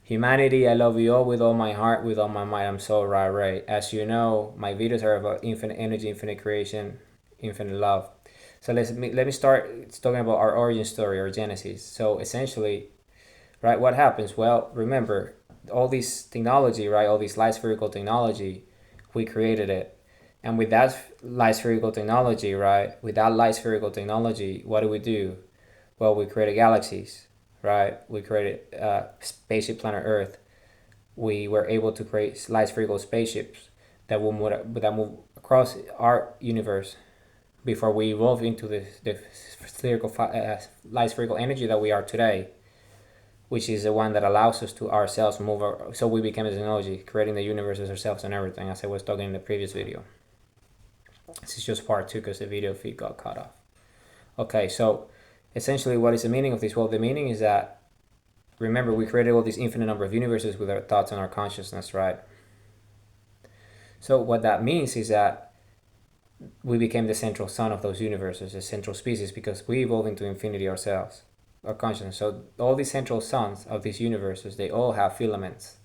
Humanity, I love you all with all my heart, with all my might. I'm so right. As you know, my videos are about infinite energy, infinite creation, infinite love. So let me start talking about our origin story or genesis. So essentially, right, what happens? Well, remember all this technology, right? All this light spherical technology, we created it, and with that light spherical technology, right? With that light spherical technology, what do we do? Well, we created galaxies, right? We created spaceship planet Earth. We were able to create light spherical spaceships that move across our universe before we evolve into the spherical light spherical energy that we are today, which is the one that allows us to ourselves move. So we became the technology, creating the universes ourselves and everything, as I was talking in the previous video. This is just part two because the video feed got cut off. Okay, so essentially, what is the meaning of this? Well, the meaning is that, remember, we created all this infinite number of universes with our thoughts and our consciousness, right? So what that means is that we became the central sun of those universes, the central species, because we evolved into infinity ourselves, our consciousness. So all these central suns of these universes, they all have filaments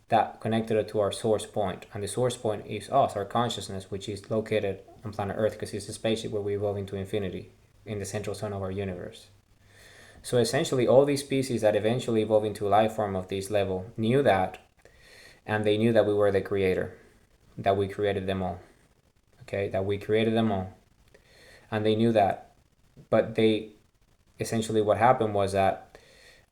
that connected to our source point, and the source point is us, our consciousness, which is located on planet Earth because it's a spaceship where we evolve into infinity in the central sun of our universe. So essentially, all these species that eventually evolve into a life form of this level knew that, and they knew that we were the creator, that we created them all. Okay, that we created them all, and they knew that. But they essentially, what happened was that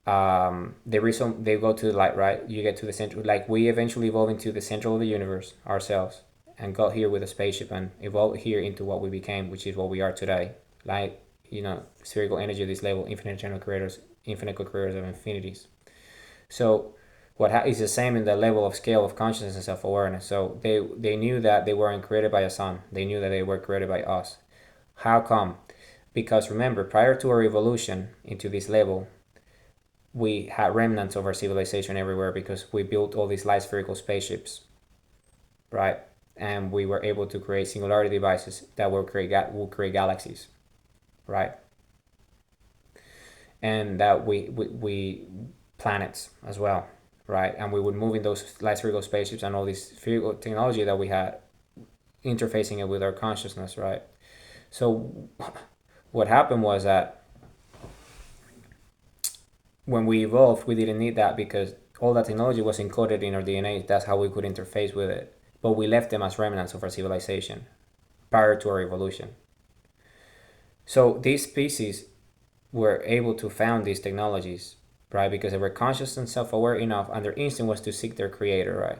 the reason they go to the light, right? You get to the center, like we eventually evolve into the center of the universe ourselves, and got here with a spaceship and evolved here into what we became, which is what we are today. Like, spherical energy of this level, infinite eternal creators, infinite co-creators of infinities. So is the same in the level of scale of consciousness and self-awareness. So they knew that they weren't created by a sun. They knew that they were created by us. How come? Because remember, prior to our evolution into this level, we had remnants of our civilization everywhere because we built all these light spherical spaceships, right? And we were able to create singularity devices that will create galaxies, right? And that we planets as well, right? And we would move in those light spherical spaceships and all this spherical technology that we had, interfacing it with our consciousness, right? So what happened was that when we evolved, we didn't need that because all that technology was encoded in our DNA. That's how we could interface with it. But we left them as remnants of our civilization prior to our evolution. So these species were able to found these technologies, right? Because they were conscious and self-aware enough, and their instinct was to seek their creator, right?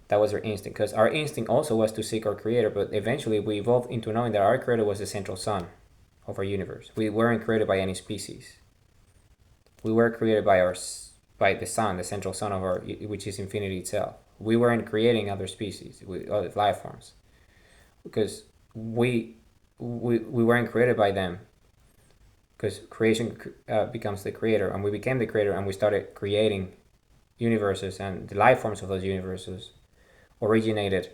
That was their instinct, because our instinct also was to seek our creator, but eventually we evolved into knowing that our creator was the central sun of our universe. We weren't created by any species. We were created by the sun, the central sun of our, which is infinity itself. We weren't creating other species, other life forms, because we weren't created by them, because creation becomes the creator, and we became the creator, and we started creating universes, and the life forms of those universes originated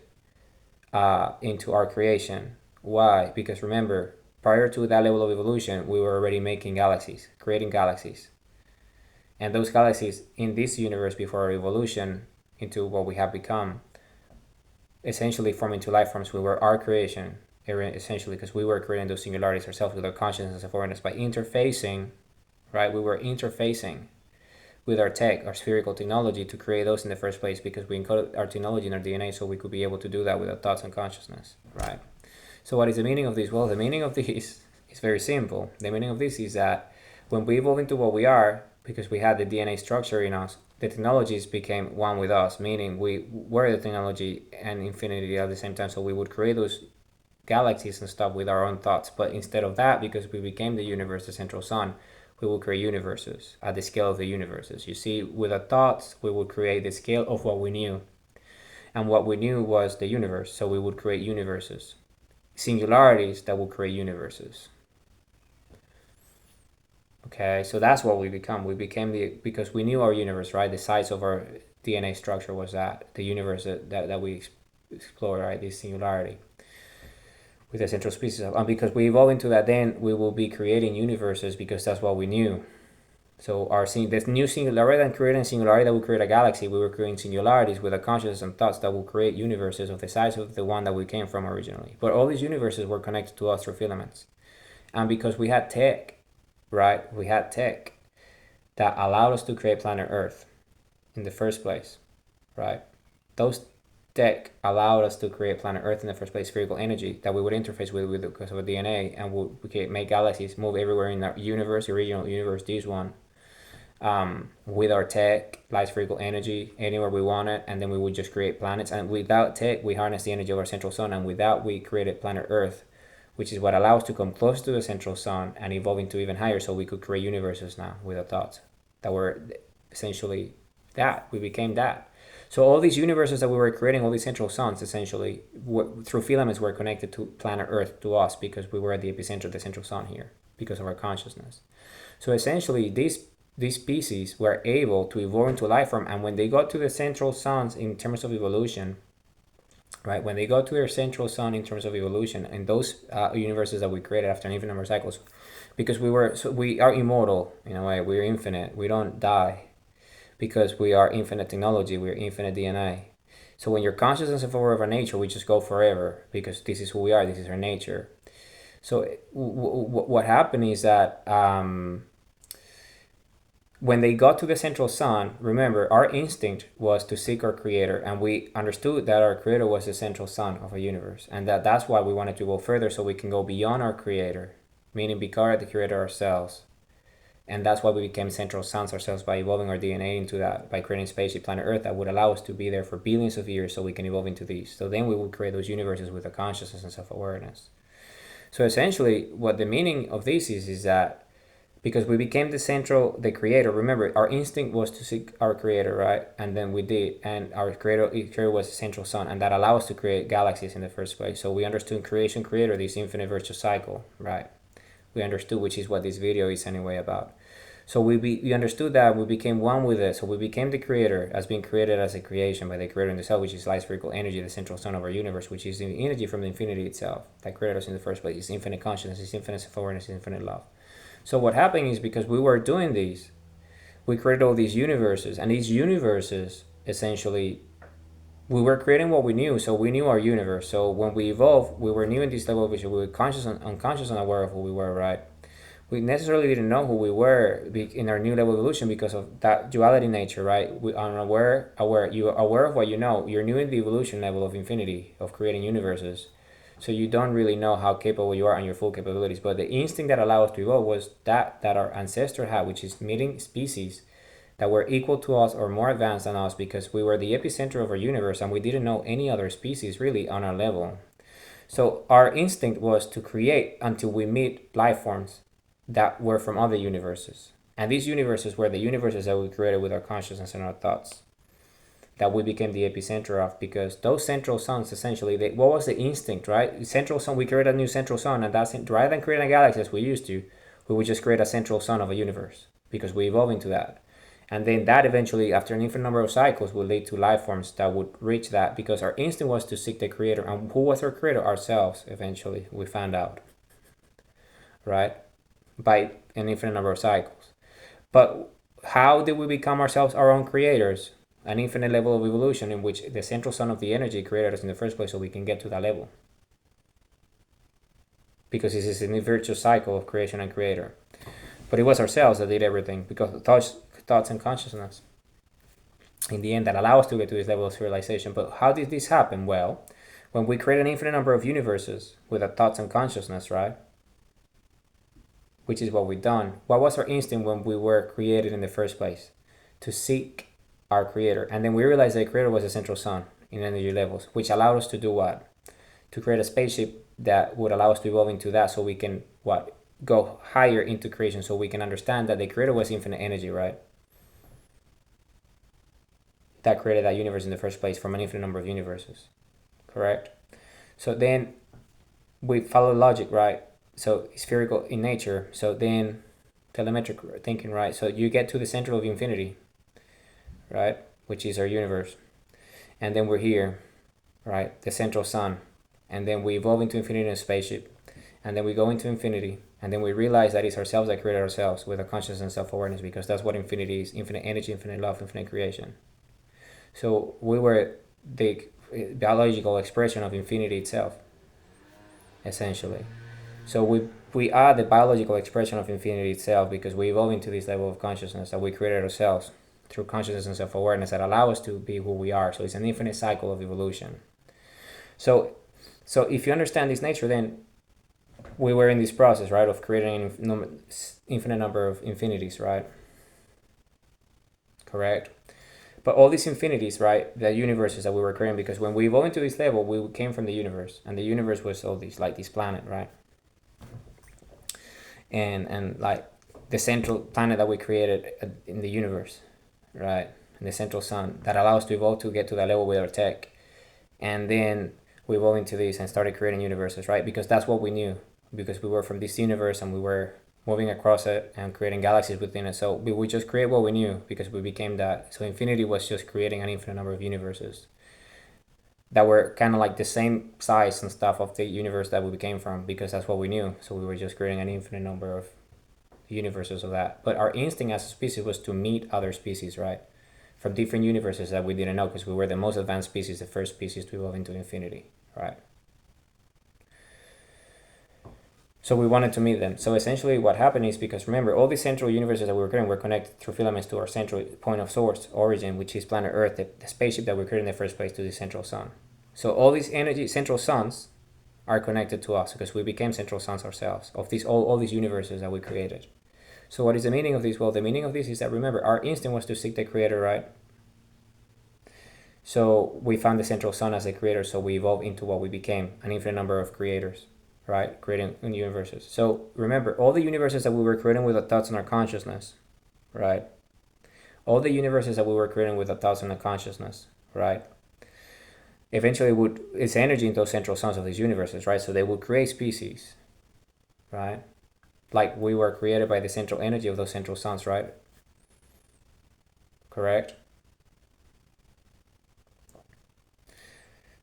into our creation. Why? Because remember, prior to that level of evolution, we were already making galaxies, creating galaxies. And those galaxies in this universe before our evolution into what we have become essentially form into life forms. We were our creation, essentially, because we were creating those singularities ourselves with our consciousness and awareness by interfacing, right? We were interfacing with our tech, our spherical technology, to create those in the first place, because we encoded our technology in our DNA, so we could be able to do that with our thoughts and consciousness, right? So what is the meaning of this? Well, the meaning of this is very simple. The meaning of this is that when we evolve into what we are, because we had the DNA structure in us, the technologies became one with us, meaning we were the technology and infinity at the same time. So we would create those galaxies and stuff with our own thoughts. But instead of that, because we became the universe, the central sun, we will create universes at the scale of the universes. You see, with our thoughts, we would create the scale of what we knew. And what we knew was the universe. So we would create universes, singularities that will create universes. Okay, so that's what we become. We became because we knew our universe, right? The size of our DNA structure was that, the universe that we explore, right? This singularity with the central species. And because we evolve into that, then we will be creating universes because that's what we knew. So this new singularity, rather than creating singularity that will create a galaxy, we were creating singularities with a consciousness and thoughts that will create universes of the size of the one that we came from originally. But all these universes were connected to us through filaments. And because we had tech, right? We had tech that allowed us to create planet Earth in the first place, right? Those tech allowed us to create planet Earth in the first place, spherical energy that we would interface with because of our DNA, and we could make galaxies move everywhere in our universe, the original universe, this one, with our tech, light spherical energy, anywhere we want it, and then we would just create planets. And without tech, we harness the energy of our central sun, and without, we created planet Earth, which is what allows us to come close to the central sun and evolve into even higher, so we could create universes now with our thoughts that were essentially that. We became that. So all these universes that we were creating, all these central suns, essentially, through filaments, were connected to planet Earth, to us, because we were at the epicenter of the central sun here, because of our consciousness. So essentially, these species were able to evolve into life form, and when they got to the central suns in terms of evolution, right? When they go to their central sun in terms of evolution, in those universes that we created after an infinite number of cycles, because we are immortal in a way. We're infinite. We don't die because we are infinite technology. We're infinite DNA. So when your consciousness is aware of our nature, we just go forever because this is who we are. This is our nature. So what happened is that when they got to the central sun, remember, our instinct was to seek our creator, and we understood that our creator was the central sun of our universe, and that's why we wanted to go further, so we can go beyond our creator, meaning become the creator ourselves. And that's why we became central suns ourselves, by evolving our DNA into that, by creating spaceship planet Earth that would allow us to be there for billions of years, so we can evolve into these. So then we would create those universes with a consciousness and self-awareness. So essentially, what the meaning of this is that because we became the creator. Remember, our instinct was to seek our creator, right? And then we did, and our creator was the central sun, and that allowed us to create galaxies in the first place. So we understood creation, creator, this infinite virtuous cycle, right? We understood, which is what this video is anyway about. So we understood that, we became one with it. So we became the creator, as being created as a creation by the creator in the cell, which is light spherical energy, the central sun of our universe, which is the energy from the infinity itself that created us in the first place. It's infinite consciousness, it's infinite self-awareness, it's infinite love. So what happened is, because we were doing these, we created all these universes, and these universes, essentially, we were creating what we knew. So we knew our universe. So when we evolved, we were new in this level of vision. We were conscious and unconscious and aware of who we were, right? We necessarily didn't know who we were in our new level of evolution because of that duality nature, right? We are aware. You are aware of what you know. You're new in the evolution level of infinity, of creating universes. So you don't really know how capable you are and your full capabilities. But the instinct that allowed us to evolve was that our ancestor had, which is meeting species that were equal to us or more advanced than us, because we were the epicenter of our universe and we didn't know any other species really on our level. So our instinct was to create until we meet life forms that were from other universes. And these universes were the universes that we created with our consciousness and our thoughts, that we became the epicenter of, because those central suns, essentially, what was the instinct, right? Central sun, we created a new central sun, and that's rather than creating a galaxy as we used to, we would just create a central sun of a universe, because we evolved into that. And then that eventually, after an infinite number of cycles, would lead to life forms that would reach that, because our instinct was to seek the creator. And who was our creator? Ourselves, eventually, we found out, right? By an infinite number of cycles. But how did we become ourselves our own creators? An infinite level of evolution in which the central sun of the energy created us in the first place, so we can get to that level. Because this is a virtuous cycle of creation and creator. But it was ourselves that did everything, because thoughts and consciousness, in the end, that allow us to get to this level of realization. But how did this happen? Well, when we create an infinite number of universes with our thoughts and consciousness, right? Which is what we've done. What was our instinct when we were created in the first place? To seek our creator. And then we realized that the creator was the central sun in energy levels, which allowed us to do what? To create a spaceship that would allow us to evolve into that, so we can go higher into creation, so we can understand that the creator was infinite energy, right? That created that universe in the first place from an infinite number of universes. Correct? So then we follow logic, right? So spherical in nature. So then telemetric thinking, right? So you get to the center of infinity, right? Which is our universe. And then we're here, right? The central sun. And then we evolve into infinity in a spaceship. And then we go into infinity. And then we realize that it's ourselves that created ourselves with a conscious and self-awareness, because that's what infinity is: infinite energy, infinite love, infinite creation. So we were the biological expression of infinity itself, essentially. So we are the biological expression of infinity itself, because we evolve into this level of consciousness that we created ourselves through consciousness and self-awareness that allow us to be who we are. So it's an infinite cycle of evolution. So if you understand this nature, then we were in this process, right, of creating an infinite number of infinities, right? Correct. But all these infinities, right, the universes that we were creating, because when we evolved into this level, we came from the universe, and the universe was all these, like this planet, right? And like the central planet that we created in the universe, right? And the central sun that allows us to evolve to get to that level with our tech. And then we evolved into this and started creating universes, right? Because that's what we knew, because we were from this universe and we were moving across it and creating galaxies within it. So we would just create what we knew because we became that. So infinity was just creating an infinite number of universes that were kind of like the same size and stuff of the universe that we became from, because that's what we knew. So we were just creating an infinite number of universes of that. But our instinct as a species was to meet other species, right? From different universes that we didn't know, because we were the most advanced species, the first species to evolve into infinity, right? So we wanted to meet them. So essentially what happened is, because remember, all these central universes that we were creating were connected through filaments to our central point of source, origin, which is planet Earth, the spaceship that we created in the first place, to the central sun. So all these energy central suns are connected to us, because we became central suns ourselves of these all these universes that we created. So what is the meaning of this? Well, the meaning of this is that, remember, our instinct was to seek the creator, right? So we found the central sun as a creator, so we evolved into what we became, an infinite number of creators, right? Creating universes. So remember, all the universes that we were creating with our thoughts and our consciousness, right? All the universes that we were creating with our thoughts and our consciousness, right? Eventually it's energy in those central suns of these universes, right? So they would create species, right? Like we were created by the central energy of those central suns, right? Correct?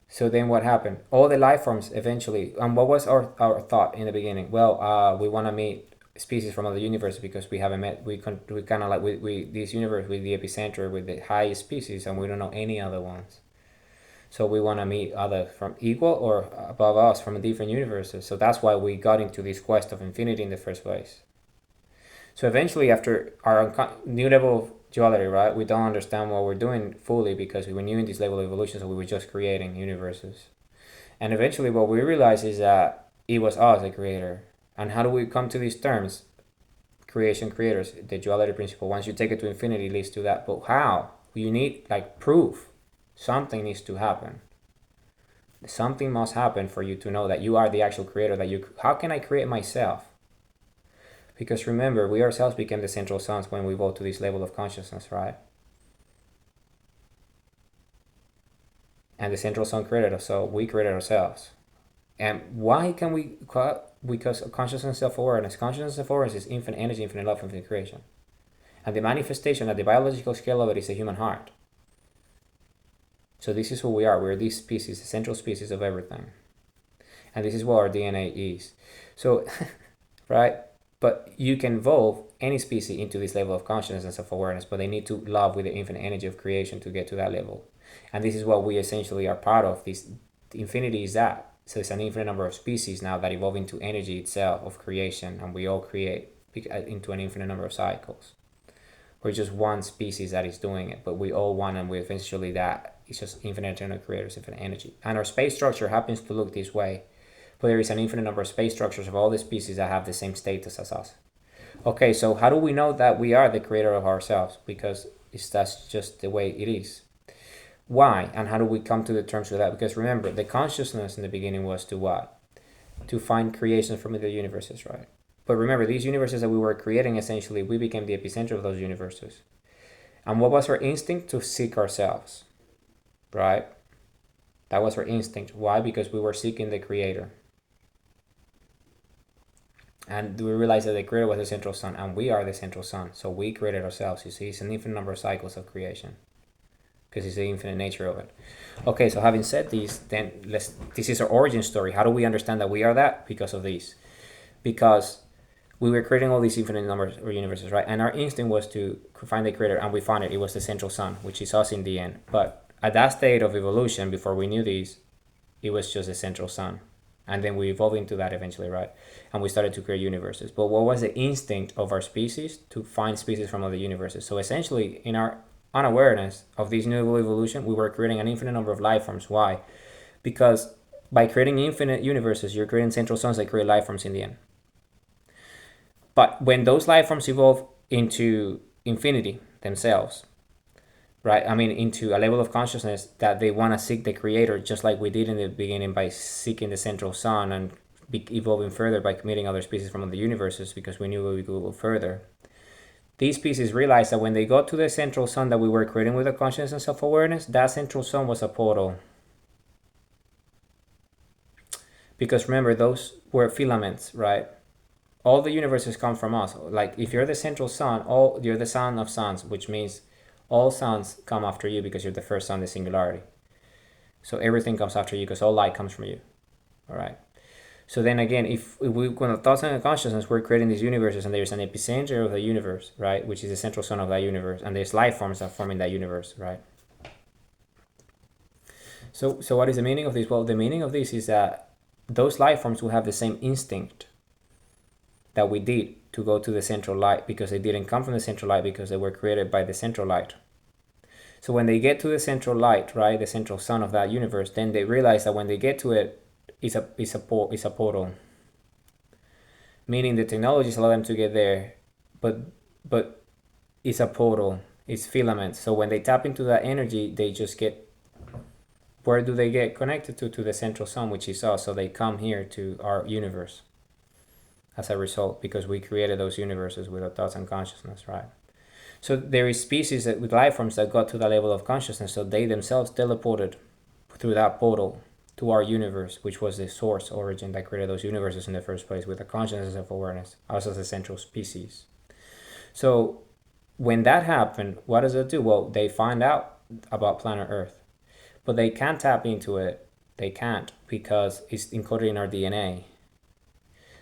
So then what happened? All the life forms eventually, and what was our thought in the beginning? Well, we want to meet species from other universes, because we haven't met, we kind of like, we this universe with the epicenter with the highest species, and we don't know any other ones. So we want to meet other from equal or above us from different universes. So that's why we got into this quest of infinity in the first place. So eventually, after our new level of duality, right, we don't understand what we're doing fully, because we were new in this level of evolution, so we were just creating universes. And eventually what we realize is that it was us, the creator. And how do we come to these terms? Creation, creators, the duality principle. Once you take it to infinity, it leads to that. But how? You need like proof. Something needs to happen. Something must happen for you to know that you are the actual creator. How can I create myself? Because remember, we ourselves became the central suns when we evolved to this level of consciousness, right? And the central sun created us, so we created ourselves. And why can we? Because of consciousness and self-awareness. Consciousness and self-awareness is infinite energy, infinite love, infinite creation. And the manifestation at the biological scale of it is the human heart. So this is who we are. We're this species, the central species of everything. And this is what our DNA is. So, right? But you can evolve any species into this level of consciousness and self-awareness, but they need to love with the infinite energy of creation to get to that level. And this is what we essentially are part of. This infinity is that. So it's an infinite number of species now that evolve into energy itself of creation, and we all create into an infinite number of cycles. We're just one species that is doing it, but we all one, and we eventually that. It's just infinite eternal creators, infinite energy. And our space structure happens to look this way. But there is an infinite number of space structures of all the species that have the same status as us. Okay, so how do we know that we are the creator of ourselves? Because that's just the way it is. Why? And how do we come to the terms with that? Because remember, the consciousness in the beginning was to what? To find creation from the universes, right? But remember, these universes that we were creating, essentially, we became the epicenter of those universes. And what was our instinct? To seek ourselves, right? That was our instinct. Why? Because we were seeking the creator. And we realized that the creator was the central sun, and we are the central sun. So we created ourselves. You see, it's an infinite number of cycles of creation, because it's the infinite nature of it. Okay, so having said this, then this is our origin story. How do we understand that we are that? Because of these. Because We were creating all these infinite numbers or universes, right? And our instinct was to find the creator, and we found it. It was the central sun, which is us in the end. But at that state of evolution, before we knew this, it was just the central sun. And then we evolved into that eventually, right? And we started to create universes. But what was the instinct of our species? To find species from other universes. So essentially, in our unawareness of this new evolution, we were creating an infinite number of life forms. Why? Because by creating infinite universes, you're creating central suns that create life forms in the end. But when those life forms evolve into infinity themselves, right? I mean, into a level of consciousness that they want to seek the creator, just like we did in the beginning by seeking the central sun and evolving further by meeting other species from other universes because we knew we could go further. These species realized that when they got to the central sun that we were creating with the consciousness and self-awareness, that central sun was a portal. Because remember, those were filaments, right? All the universes come from us. Like if you're the central sun, you're the sun of suns, which means all suns come after you because you're the first sun, the singularity. So everything comes after you because all light comes from you. All right. So then again, if we go to thoughts and consciousness, we're creating these universes, and there's an epicenter of the universe, right, which is the central sun of that universe, and there's life forms that form in that universe, right? So what is the meaning of this? Well, the meaning of this is that those life forms will have the same instinct that we did to go to the central light, because they didn't come from the central light because they were created by the central light. So when they get to the central light, right, the central sun of that universe, then they realize that when they get to it, it's a portal. Meaning the technologies allow them to get there, but it's a portal. It's filaments. So when they tap into that energy, they just get, where do they get connected to? To the central sun, which is us. So they come here to our universe as a result, because we created those universes with our thoughts and consciousness, right? So there is species that with life forms that got to that level of consciousness, so they themselves teleported through that portal to our universe, which was the source origin that created those universes in the first place, with the consciousness of awareness, us as a central species. So when that happened, what does it do? Well, they find out about planet Earth, but they can't tap into it. They can't, because it's encoded in our DNA.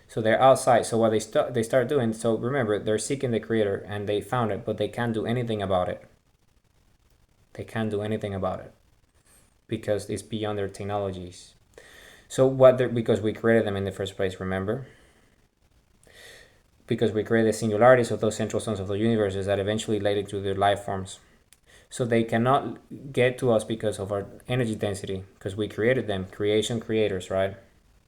So they're outside. So what they start doing, so remember, they're seeking the creator and they found it, but they can't do anything about it. They can't do anything about it because it's beyond their technologies. So because we created them in the first place, remember? Because we created the singularities of those central suns of the universes that eventually led into their life forms. So they cannot get to us because of our energy density, because we created them. Creation creators, right?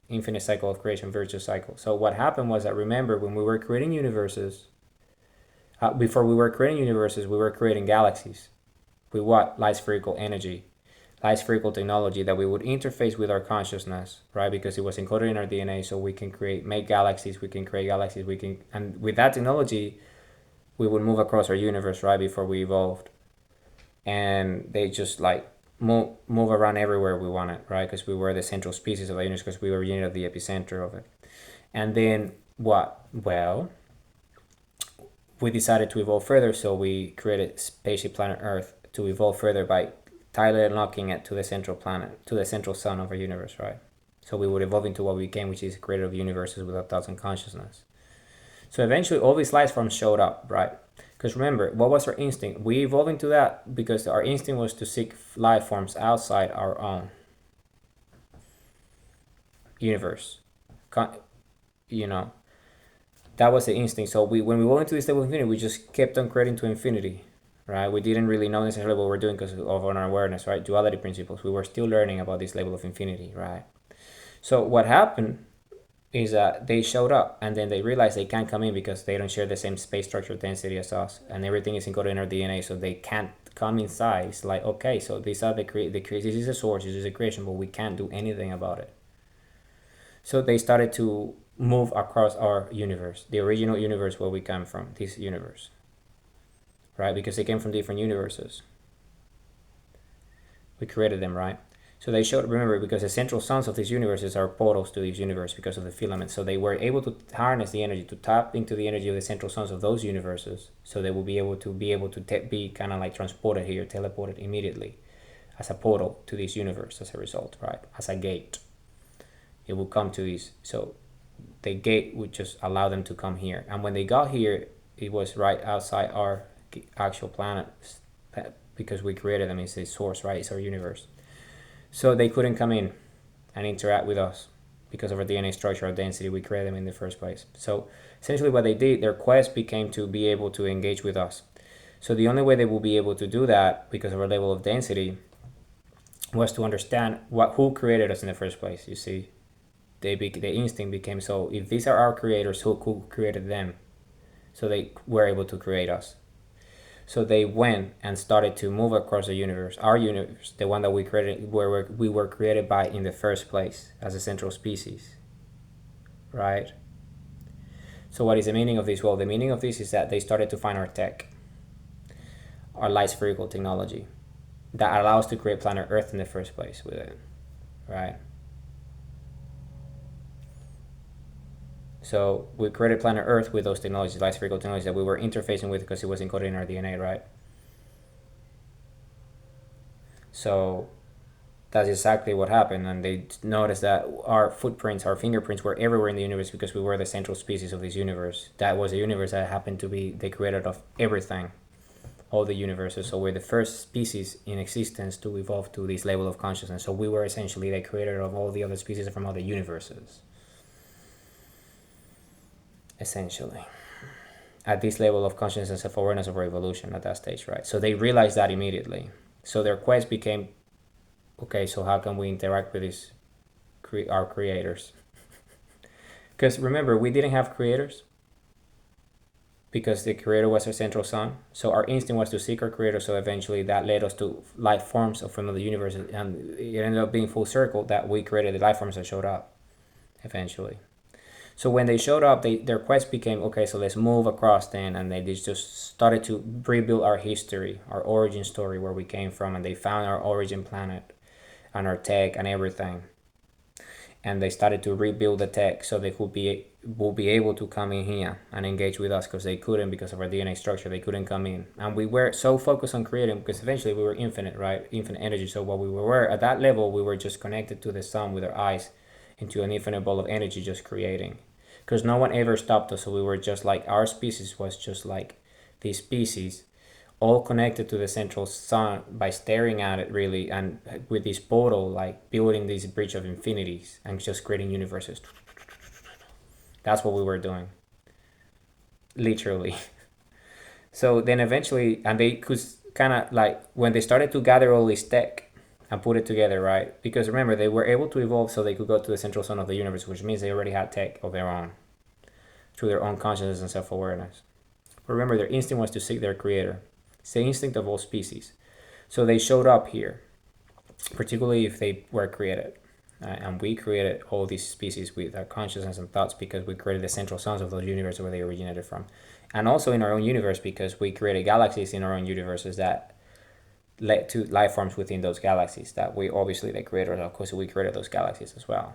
Infinite cycle of creation, virtuous cycle. So what happened was that, remember, when we were creating universes, before we were creating universes, we were creating galaxies with what? Light spherical energy, light spherical technology that we would interface with our consciousness, right? Because it was encoded in our DNA, so we can make galaxies, we can create galaxies, and with that technology, we would move across our universe, right? Before we evolved, and they just like move around everywhere we wanted, right? Because we were the central species of the universe, because we were unit of the epicenter of it. And then what? Well, we decided to evolve further, so we created spaceship planet Earth to evolve further by tightly unlocking it to the central planet, to the central sun of our universe, right? So we would evolve into what we became, which is creator of universes with our thoughts and consciousness. So eventually all these life forms showed up, right? Because remember, what was our instinct? We evolved into that because our instinct was to seek life forms outside our own universe. You know, that was the instinct. So when we went into this level of infinity, we just kept on creating to infinity, right? We didn't really know necessarily what we're doing because of our awareness, right? Duality principles. We were still learning about this level of infinity, right? So what happened is that they showed up, and then they realized they can't come in because they don't share the same space structure density as us, and everything is encoded in our DNA, so they can't come inside. It's like, okay, so these are this is the source, this is the creation, but we can't do anything about it. So they started to move across our universe, the original universe where we come from, this universe, right? Because they came from different universes. We created them, right? So they showed, remember, because the central suns of these universes are portals to this universe because of the filaments. So they were able to harness the energy, to tap into the energy of the central suns of those universes. So they will be able to be kind of like transported here, teleported immediately as a portal to this universe as a result, right? As a gate. It will come to this. So the gate would just allow them to come here. And when they got here, it was right outside our actual planet, because we created them. It's a source, right? It's our universe. So they couldn't come in and interact with us because of our DNA structure, our density. We created them in the first place. So essentially, what they did, their quest became to be able to engage with us. So the only way they will be able to do that, because of our level of density, was to understand who created us in the first place. You see, the instinct became, so if these are our creators, who created them? So they were able to create us. So they went and started to move across the universe, our universe, the one that we created, where we were created by in the first place as a central species, right? So what is the meaning of this? Well, the meaning of this is that they started to find our tech, our light spherical technology, that allows us to create planet Earth in the first place with it, right? So we created planet Earth with those technologies, light spherical technologies that we were interfacing with because it was encoded in our DNA, right? So that's exactly what happened. And they noticed that our footprints, our fingerprints were everywhere in the universe because we were the central species of this universe. That was a universe that happened to be the creator of everything, all the universes. So we're the first species in existence to evolve to this level of consciousness. So we were essentially the creator of all the other species from other universes, essentially, at this level of consciousness and self-awareness of our evolution at that stage, right? So they realized that immediately. So their quest became, okay, so how can we interact with these our creators? Because remember, we didn't have creators because the creator was our central sun. So our instinct was to seek our creator. So eventually that led us to life forms from the universe, and it ended up being full circle that we created the life forms that showed up eventually. So when they showed up, their quest became, okay, so let's move across then, and they just started to rebuild our history, our origin story, where we came from, and they found our origin planet and our tech and everything. And they started to rebuild the tech so they will be able to come in here and engage with us, because they couldn't, because of our DNA structure. They couldn't come in, and we were so focused on creating, because eventually we were infinite, right? Infinite energy. So what we were at that level, we were just connected to the sun with our eyes into an infinite ball of energy, just creating, because no one ever stopped us. So we were just like, our species was just like this species, all connected to the central sun by staring at it, really, and with this portal, like building this bridge of infinities and just creating universes. That's what we were doing, literally. So then eventually, and they could kind of like, when they started to gather all this tech and put it together, right? Because remember, they were able to evolve so they could go to the central sun of the universe, which means they already had tech of their own through their own consciousness and self-awareness. But remember, their instinct was to seek their creator. It's the instinct of all species. So they showed up here, particularly if they were created. And we created all these species with our consciousness and thoughts, because we created the central suns of those universes where they originated from. And also in our own universe, because we created galaxies in our own universes that led to life forms within those galaxies that we obviously the creators, of course, we created those galaxies as well.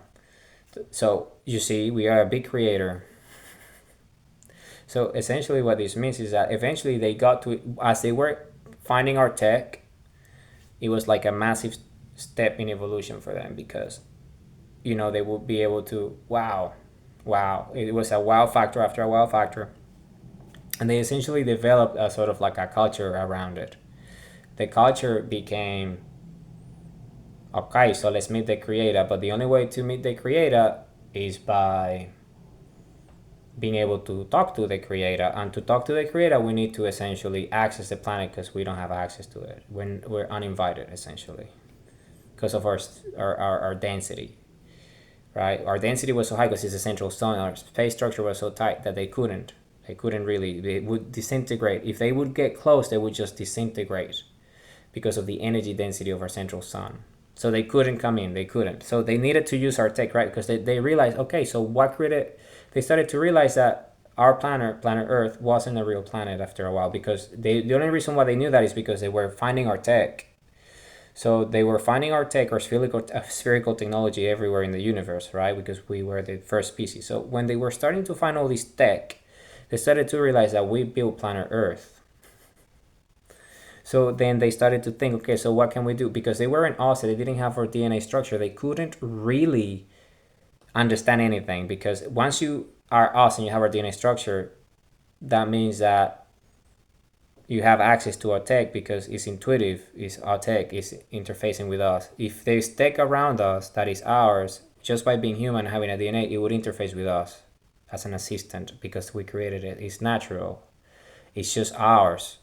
So you see, we are a big creator. So essentially what this means is that eventually they got to, as they were finding our tech, it was like a massive step in evolution for them, because, you know, they would be able to, wow, it was a wow factor after a wow factor. And they essentially developed a sort of like a culture around it. The culture became, okay, so let's meet the creator, but the only way to meet the creator is by being able to talk to the creator. And to talk to the creator, we need to essentially access the planet, because we don't have access to it when we're uninvited, essentially, because of our density, right? Our density was so high because it's a central sun. Our space structure was so tight that they couldn't really, they would disintegrate. If they would get close, they would just disintegrate because of the energy density of our central sun. So they couldn't come in, they couldn't. So they needed to use our tech, right? Because they realized, okay, so what created, they started to realize that our planet Earth, wasn't a real planet after a while, because the only reason why they knew that is because they were finding our tech. So they were finding our tech, our spherical technology everywhere in the universe, right? Because we were the first species. So when they were starting to find all this tech, they started to realize that we built planet Earth. So then they started to think, okay, so what can we do? Because they weren't us, they didn't have our DNA structure. They couldn't really understand anything, because once you are us and you have our DNA structure, that means that you have access to our tech because it's intuitive, it's our tech is interfacing with us. If there's tech around us that is ours, just by being human and having a DNA, it would interface with us as an assistant because we created it. It's natural. It's just ours,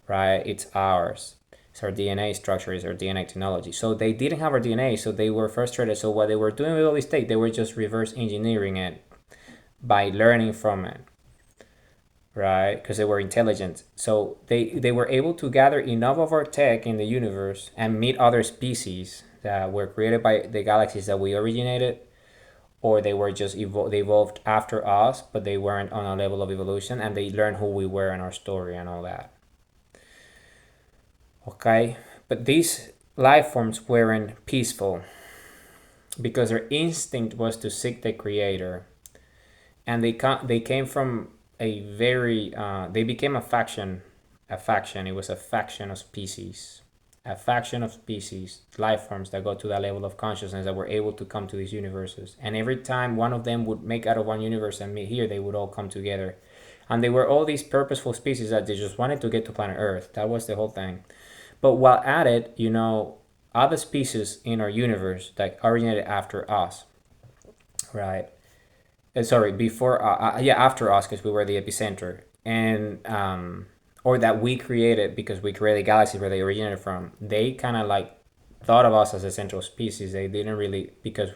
right? It's ours. It's our DNA structure, it's our DNA technology. So they didn't have our DNA, so they were frustrated. So what they were doing with all this tech, they were just reverse engineering it by learning from it, right? Because they were intelligent. So they were able to gather enough of our tech in the universe and meet other species that were created by the galaxies that we originated, or they were just they evolved after us, but they weren't on a level of evolution, and they learned who we were and our story and all that. Okay, but these life forms weren't peaceful because their instinct was to seek the creator, and they came from a very they became a faction. It was a faction of species, life forms that got to that level of consciousness that were able to come to these universes. And every time one of them would make out of one universe and meet here, they would all come together. And they were all these purposeful species that they just wanted to get to planet Earth. That was the whole thing. But while at it, other species in our universe that originated after us, right? Sorry, before, yeah, after us, because we were the epicenter, and or that we created because we created galaxies where they originated from. They kind of like thought of us as a central species. They didn't really, because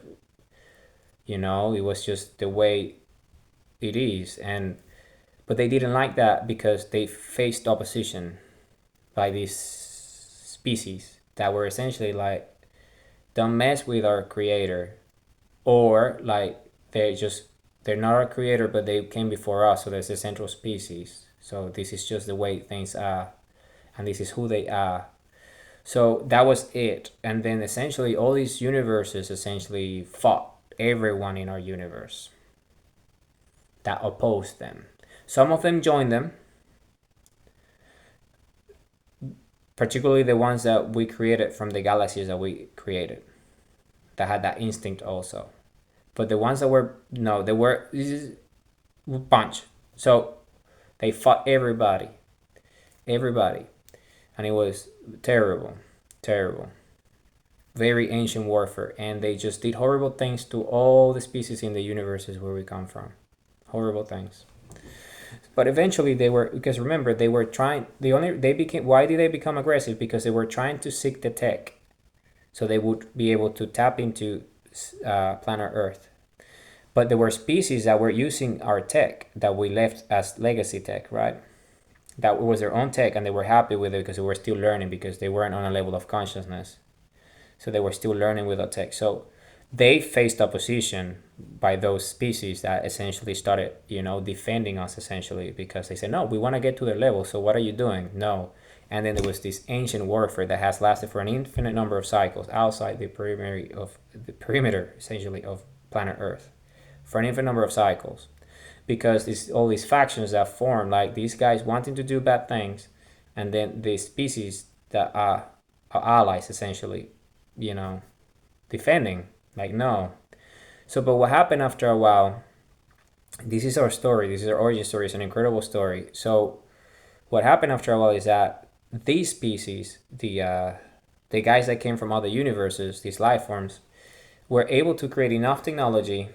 it was just the way it is, and but they didn't like that because they faced opposition by these species that were essentially like, don't mess with our creator, or like they're not our creator, but they came before us, so there's a central species, so this is just the way things are, and this is who they are. So that was it. And then essentially all these universes essentially fought everyone in our universe that opposed them. Some of them joined them, particularly the ones that we created from the galaxies that we created, that had that instinct also. But the ones that were, no, they were bunch. So they fought everybody, and it was terrible, terrible, very ancient warfare, and they just did horrible things to all the species in the universes where we come from, horrible things. But eventually they were, because remember, they were trying, they became, why did they become aggressive? Because they were trying to seek the tech so they would be able to tap into planet Earth. But there were species that were using our tech that we left as legacy tech, right? That was their own tech, and they were happy with it because they were still learning, because they weren't on a level of consciousness. So they were still learning with our tech. So they faced opposition by those species that essentially started, defending us essentially, because they said, no, we want to get to their level. So what are you doing? No. And then there was this ancient warfare that has lasted for an infinite number of cycles outside the perimeter essentially of planet Earth, for an infinite number of cycles, because all these factions that form, like these guys wanting to do bad things, and then the species that are allies essentially, defending, like, no. So, but what happened after a while, this is our story, this is our origin story, it's an incredible story. So what happened after a while is that these species, the guys that came from other universes, these life forms, were able to create enough technology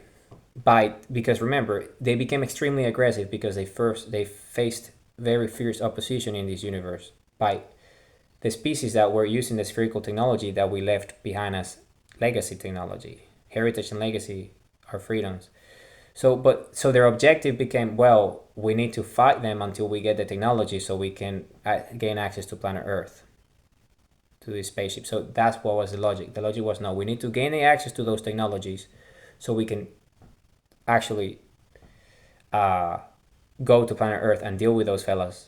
because remember, they became extremely aggressive because they faced very fierce opposition in this universe by the species that were using the spherical technology that we left behind as legacy technology. Heritage and legacy are freedoms. So their objective became, well, we need to fight them until we get the technology so we can gain access to planet Earth, to this spaceship. So that's what was the logic. The logic was, no, we need to gain the access to those technologies so we can actually go to planet Earth and deal with those fellas.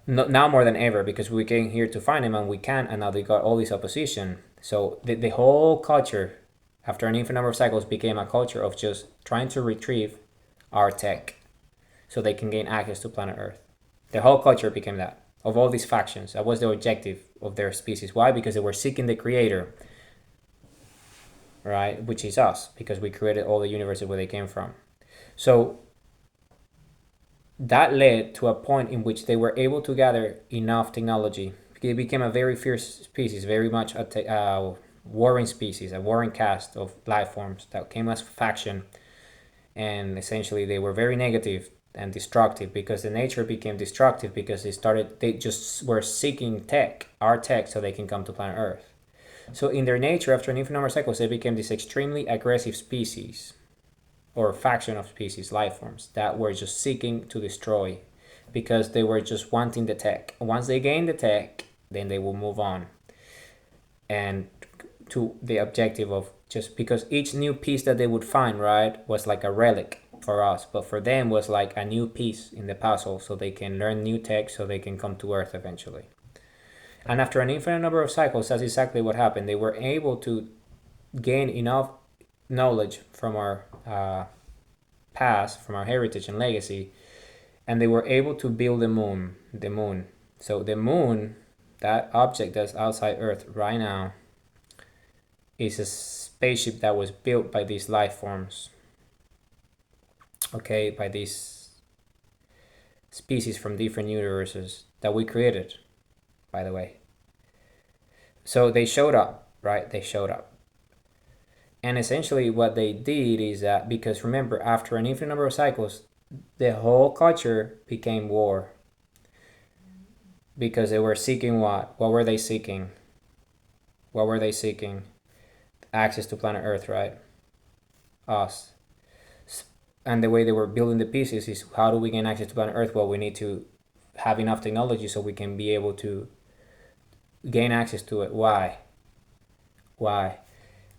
Now more than ever, because we came here to find them and we can't, and now they got all this opposition. So the whole culture, after an infinite number of cycles, became a culture of just trying to retrieve our tech so they can gain access to planet Earth. The whole culture became that, of all these factions. That was the objective of their species. Why? Because they were seeking the creator, right? Which is us, because we created all the universes where they came from. So that led to a point in which they were able to gather enough technology. It became a very fierce species, very much a warring species, a warring caste of life forms that came as faction, and essentially they were very negative and destructive, because the nature became destructive because they just were seeking our tech, so they can come to planet Earth. So in their nature, after an infinite number of cycles, they became this extremely aggressive species, or faction of species, life forms, that were just seeking to destroy, because they were just wanting the tech. Once they gain the tech, then they will move on, and to the objective of, just because each new piece that they would find, right, was like a relic for us, but for them was like a new piece in the puzzle, so they can learn new tech, so they can come to Earth eventually. And after an infinite number of cycles, that's exactly what happened. They were able to gain enough knowledge from our past, from our heritage and legacy, and they were able to build the moon. So the moon, that object that's outside Earth right now, is a spaceship that was built by these life forms, okay, by these species from different universes that we created, by the way. So they showed up, right? They showed up. And essentially what they did is that, because remember, after an infinite number of cycles, the whole culture became war. Because they were seeking what? What were they seeking? What were they seeking? Access to planet Earth, right? Us. And the way they were building the pieces is, how do we gain access to planet Earth? Well, we need to have enough technology so we can be able to gain access to it. Why?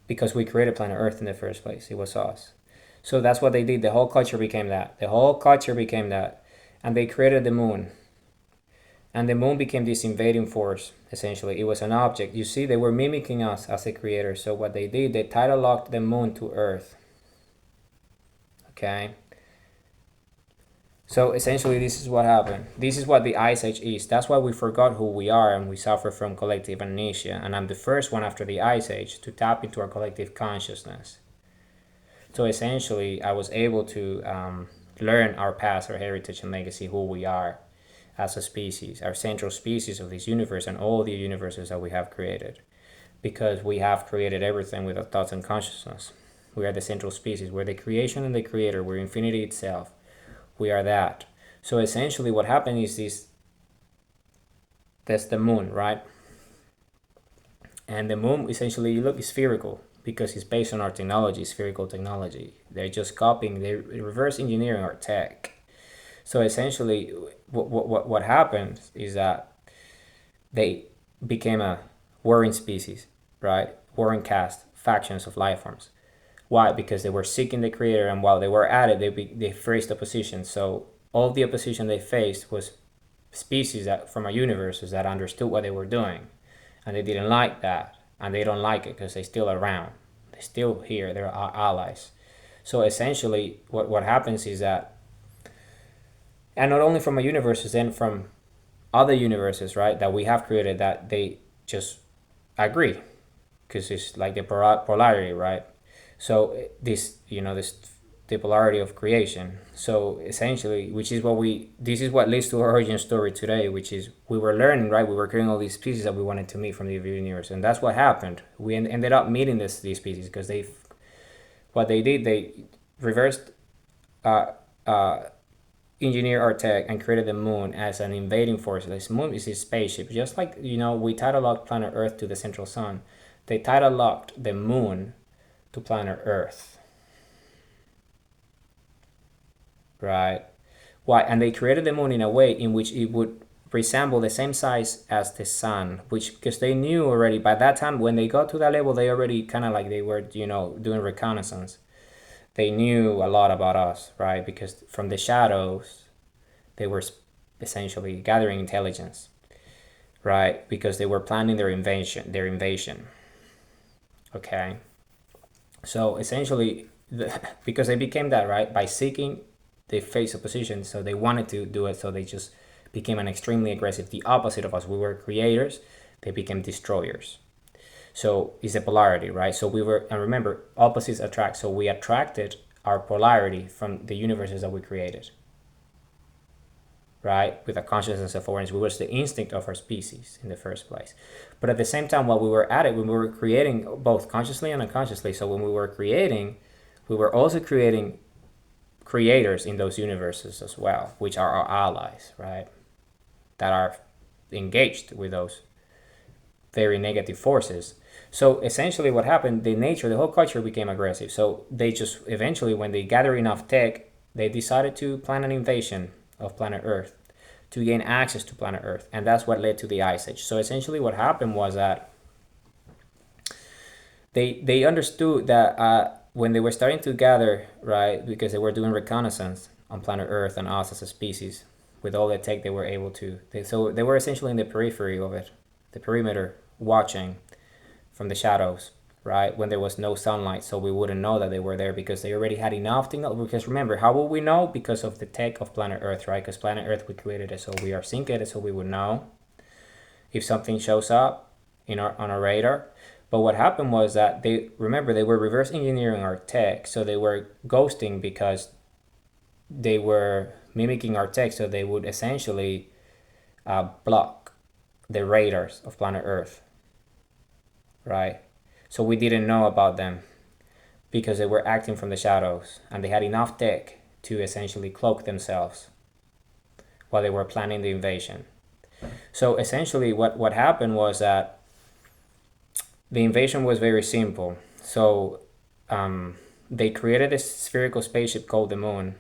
Because we created planet Earth in the first place. It was us. So that's what they did. The whole culture became that. And they created the moon. And the moon became this invading force, essentially. It was an object. You see, they were mimicking us as the creators. So what they did, they tidal locked the moon to Earth. Okay? So essentially, this is what happened. This is what the Ice Age is. That's why we forgot who we are, and we suffer from collective amnesia. And I'm the first one after the Ice Age to tap into our collective consciousness. So essentially, I was able to learn our past, our heritage and legacy, who we are as a species, our central species of this universe and all the universes that we have created. Because we have created everything with our thoughts and consciousness. We are the central species. We're the creation and the creator. We're infinity itself. We are that. So essentially what happened is that's the moon, right? And the moon essentially, is spherical, because it's based on our technology, spherical technology. They're just copying, they're reverse engineering our tech. So essentially what happened is that they became a warring species, right? Warring caste, factions of life forms. Why? Because they were seeking the creator, and while they were at it, they faced opposition. So all the opposition they faced was species from our universes that understood what they were doing, and they didn't like that, and they don't like it because they're still around. They're still here. They're our allies. So essentially, what happens is that, and not only from our universes, then from other universes, right, that we have created, that they just agree, because it's like the polarity, right? So this the polarity of creation. So essentially, this is what leads to our origin story today, which is we were learning, right? We were creating all these species that we wanted to meet from the universe, and that's what happened. We ended up meeting these species because they reversed, engineer our tech and created the moon as an invading force. This moon is a spaceship, just like we tidal locked planet Earth to the central sun. They tidal locked the moon to planet Earth, right? Why? And they created the moon in a way in which it would resemble the same size as the sun, because they knew already by that time, when they got to that level, they already kind of like, they were doing reconnaissance. They knew a lot about us, right? Because from the shadows, they were essentially gathering intelligence, right? Because they were planning their invasion. Okay. So essentially, because they became that, right, by seeking, they faced opposition, so they wanted to do it, so they just became an extremely aggressive, the opposite of us. We were creators, they became destroyers. So it's a polarity, right? So we were, and remember, opposites attract. So we attracted our polarity from the universes that we created, right? With a consciousness of awareness, which was the instinct of our species in the first place. But at the same time, while we were at it, when we were creating both consciously and unconsciously, so when we were creating, we were also creating creators in those universes as well, which are our allies, right? That are engaged with those very negative forces. So essentially what happened, the whole culture became aggressive. So they just eventually, when they gathered enough tech, they decided to plan an invasion of planet Earth to gain access to planet Earth. And that's what led to the Ice Age. So essentially what happened was that they understood that when they were starting to gather, right, because they were doing reconnaissance on planet Earth and us as a species, with all the tech they were able to. So they were essentially in the periphery of it, the perimeter, watching from the shadows, right, when there was no sunlight, so we wouldn't know that they were there because they already had enough thing. Because remember, how will we know? Because of the tech of planet Earth, right? Because planet Earth, we created it, so we are synced, so we would know if something shows up on our radar. But what happened was that they were reverse engineering our tech, so they were ghosting because they were mimicking our tech, so they would essentially block the radars of planet Earth, right? So we didn't know about them because they were acting from the shadows and they had enough tech to essentially cloak themselves while they were planning the invasion. So essentially what happened was that the invasion was very simple. So they created a spherical spaceship called the Moon,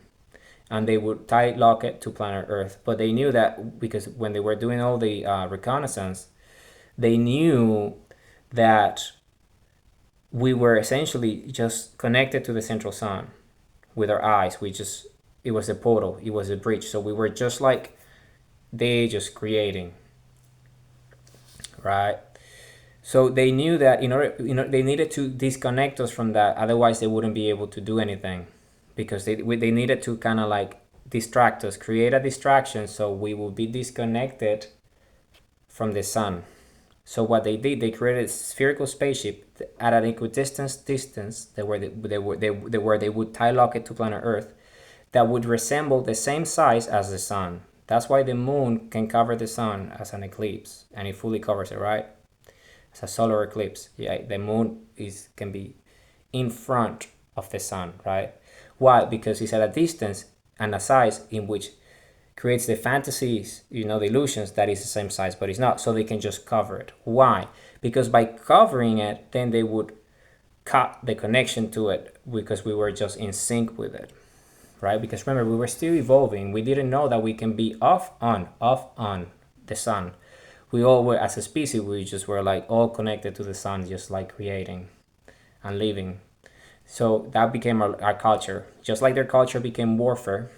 and they would tie lock it to planet Earth. But they knew that because when they were doing all the reconnaissance, they knew that we were essentially just connected to the central sun with our eyes. It was a portal, it was a bridge. So we were just like they just creating, right? So they knew that they needed to disconnect us from that, otherwise they wouldn't be able to do anything, because they needed to kind of like distract us, create a distraction, so we will be disconnected from the sun. So what they did, they created a spherical spaceship at an equidistant distance where they would tie lock it to planet Earth, that would resemble the same size as the sun. That's why the moon can cover the sun as an eclipse, and it fully covers it, right? It's a solar eclipse. Yeah, the moon can be in front of the sun, right? Why? Because it's at a distance and a size in which creates the fantasies, the illusions that it's the same size, but it's not. So they can just cover it. Why? Because by covering it, then they would cut the connection to it, because we were just in sync with it, right? Because remember, we were still evolving. We didn't know that we can be off on the sun. We all were, as a species, we just were like all connected to the sun, just like creating and living. So that became our culture. Just like their culture became warfare,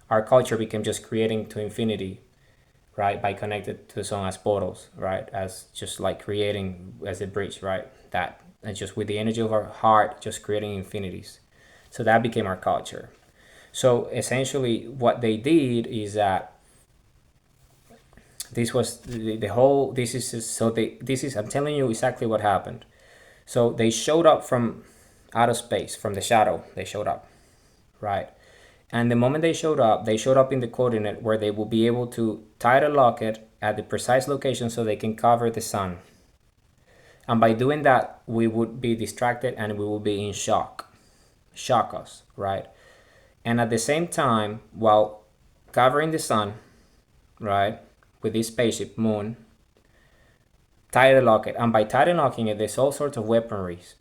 our culture became just creating to infinity, right? By connected to the sun as portals, right? As just like creating as a bridge, right? That, and just with the energy of our heart, just creating infinities. So that became our culture. So essentially what they did is that this was the whole, I'm telling you exactly what happened. So they showed up from outer space, from the shadow, they showed up, right? And the moment they showed up in the coordinate where they will be able to tie the locket at the precise location so they can cover the sun. And by doing that, we would be distracted and we will be in shock us, right? And at the same time, while covering the sun, right, with this spaceship moon, tie the locket. And by tie locking it, there's all sorts of weaponries.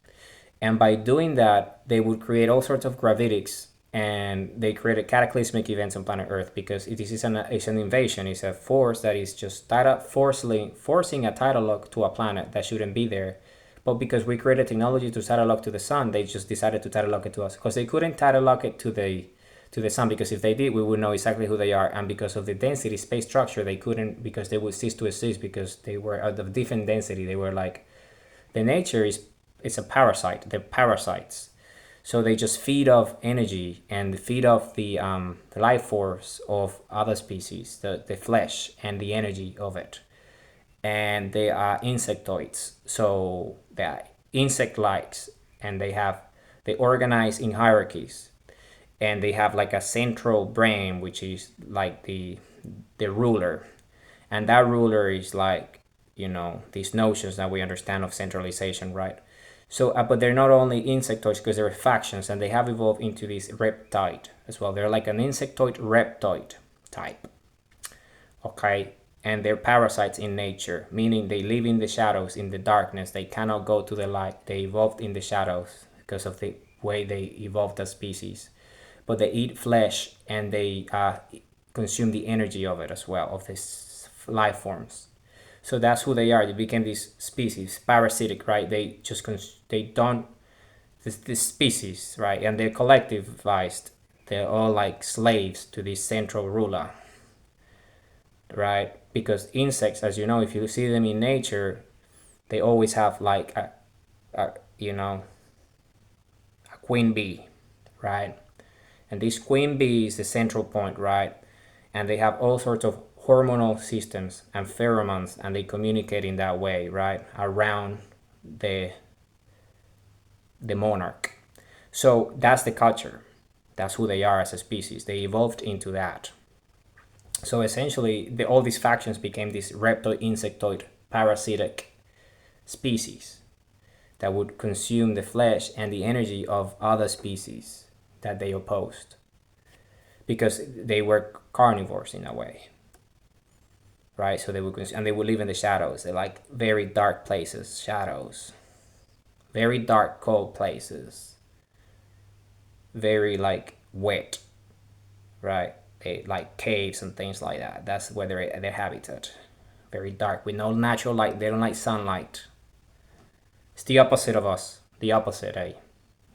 And by doing that, they would create all sorts of gravitics, and they created cataclysmic events on planet Earth, because it's an invasion. It's a force that is just forcing a tidal lock to a planet that shouldn't be there. But because we created technology to tidal lock to the sun, they just decided to tidal lock it to us, because they couldn't tidal lock it to the sun, because if they did, we would know exactly who they are. And because of the density space structure, they couldn't, because they would cease to exist, because they were at a different density. They were like, the nature is a parasite. They're parasites. So they just feed off energy and feed off the life force of other species, the flesh and the energy of it. and they are insectoids. So they are insect-likes, and they organize in hierarchies, and they have like a central brain, which is like the ruler, and that ruler is like, these notions that we understand of centralization, right? So, but they're not only insectoids because they're factions, and they have evolved into this reptide as well. They're like an insectoid reptoid type. Okay, and they're parasites in nature, meaning they live in the shadows, in the darkness. They cannot go to the light. They evolved in the shadows because of the way they evolved as species. But they eat flesh, and they consume the energy of it as well, of these life forms. So that's who they are. They became this species, parasitic, right? They don't this species, right? And they're collectivized. They're all like slaves to this central ruler, right? Because insects, as you know, if you see them in nature, they always have like a a queen bee, right? And this queen bee is the central point, right? And they have all sorts of hormonal systems and pheromones, and they communicate in that way, right, around the the monarch. So that's the culture. That's who they are as a species. They evolved into that. So essentially, all these factions became this reptoid, insectoid, parasitic species that would consume the flesh and the energy of other species that they opposed, because they were carnivores in a way, right? So they would consume, and they would live in the shadows. They like very dark places, shadows, very dark, cold places, very like wet, right? They like caves and things like that. That's where their habitat. Very dark with no natural light. They don't like sunlight. It's the opposite of us. The opposite, eh?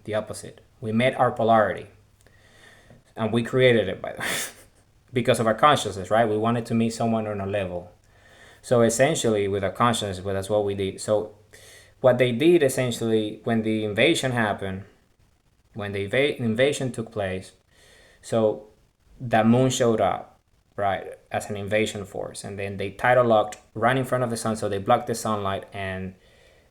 The opposite. We met our polarity, and we created it by because of our consciousness, right? We wanted to meet someone on a level. So essentially, with our consciousness, well, that's what we did. So what they did essentially when the invasion happened, when the invasion took place, so the moon showed up, right, as an invasion force, and then they tidal locked right in front of the sun, so they blocked the sunlight, and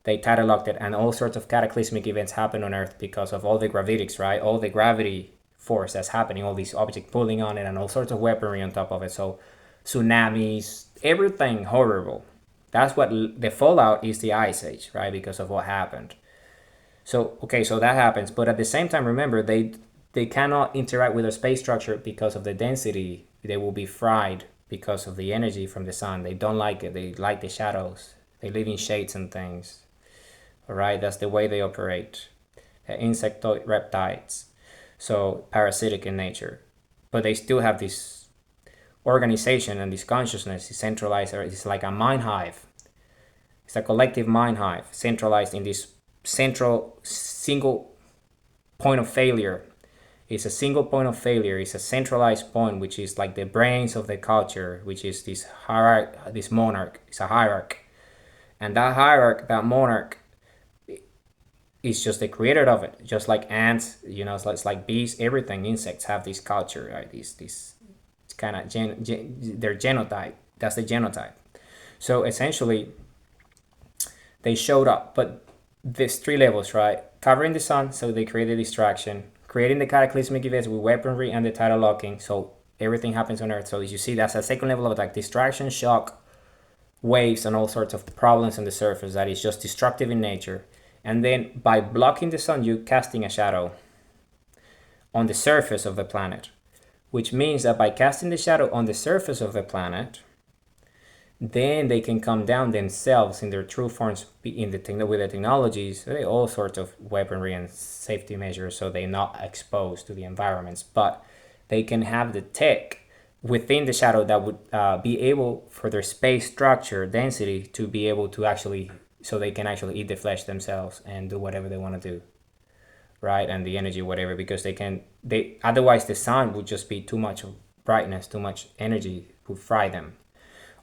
they tidal locked it, and all sorts of cataclysmic events happened on Earth because of all the gravitics, right, all the gravity force that's happening, all these objects pulling on it, and all sorts of weaponry on top of it. So tsunamis, everything horrible. That's what the fallout is, the ice age, right, because of what happened. So okay, so that happens, but at the same time, remember, they cannot interact with a space structure because of the density. They will be fried because of the energy from the sun. They don't like it. They like the shadows. They live in shades and things. All right, that's the way they operate. Insectoid reptiles, so parasitic in nature, but they still have this organization and this consciousness is centralized. Or it's like a mind hive. It's a collective mind hive centralized in this central single point of failure. It's a single point of failure. It's a centralized point, which is like the brains of the culture, which is this hierarch, this monarch. It's a hierarch, and that hierarch, that monarch, is just the creator of it. Just like ants, it's like bees. Everything, insects have this culture, right? This kind of their genotype. That's the genotype. So essentially, they showed up, but there's three levels, right? Covering the sun, so they create a distraction. Creating the cataclysmic events with weaponry and the tidal locking, so everything happens on Earth. So as you see, that's a second level of attack. Distraction, shock, waves, and all sorts of problems on the surface that is just destructive in nature. And then by blocking the sun, you're casting a shadow on the surface of the planet, which means that by casting the shadow on the surface of the planet, then they can come down themselves in their true forms with the technologies, all sorts of weaponry and safety measures, so they're not exposed to the environments. But they can have the tech within the shadow that would be able, for their space structure density, to be able to actually, so they can actually eat the flesh themselves and do whatever they want to do, right? And the energy, whatever, because they otherwise the sun would just be too much brightness, too much energy would fry them.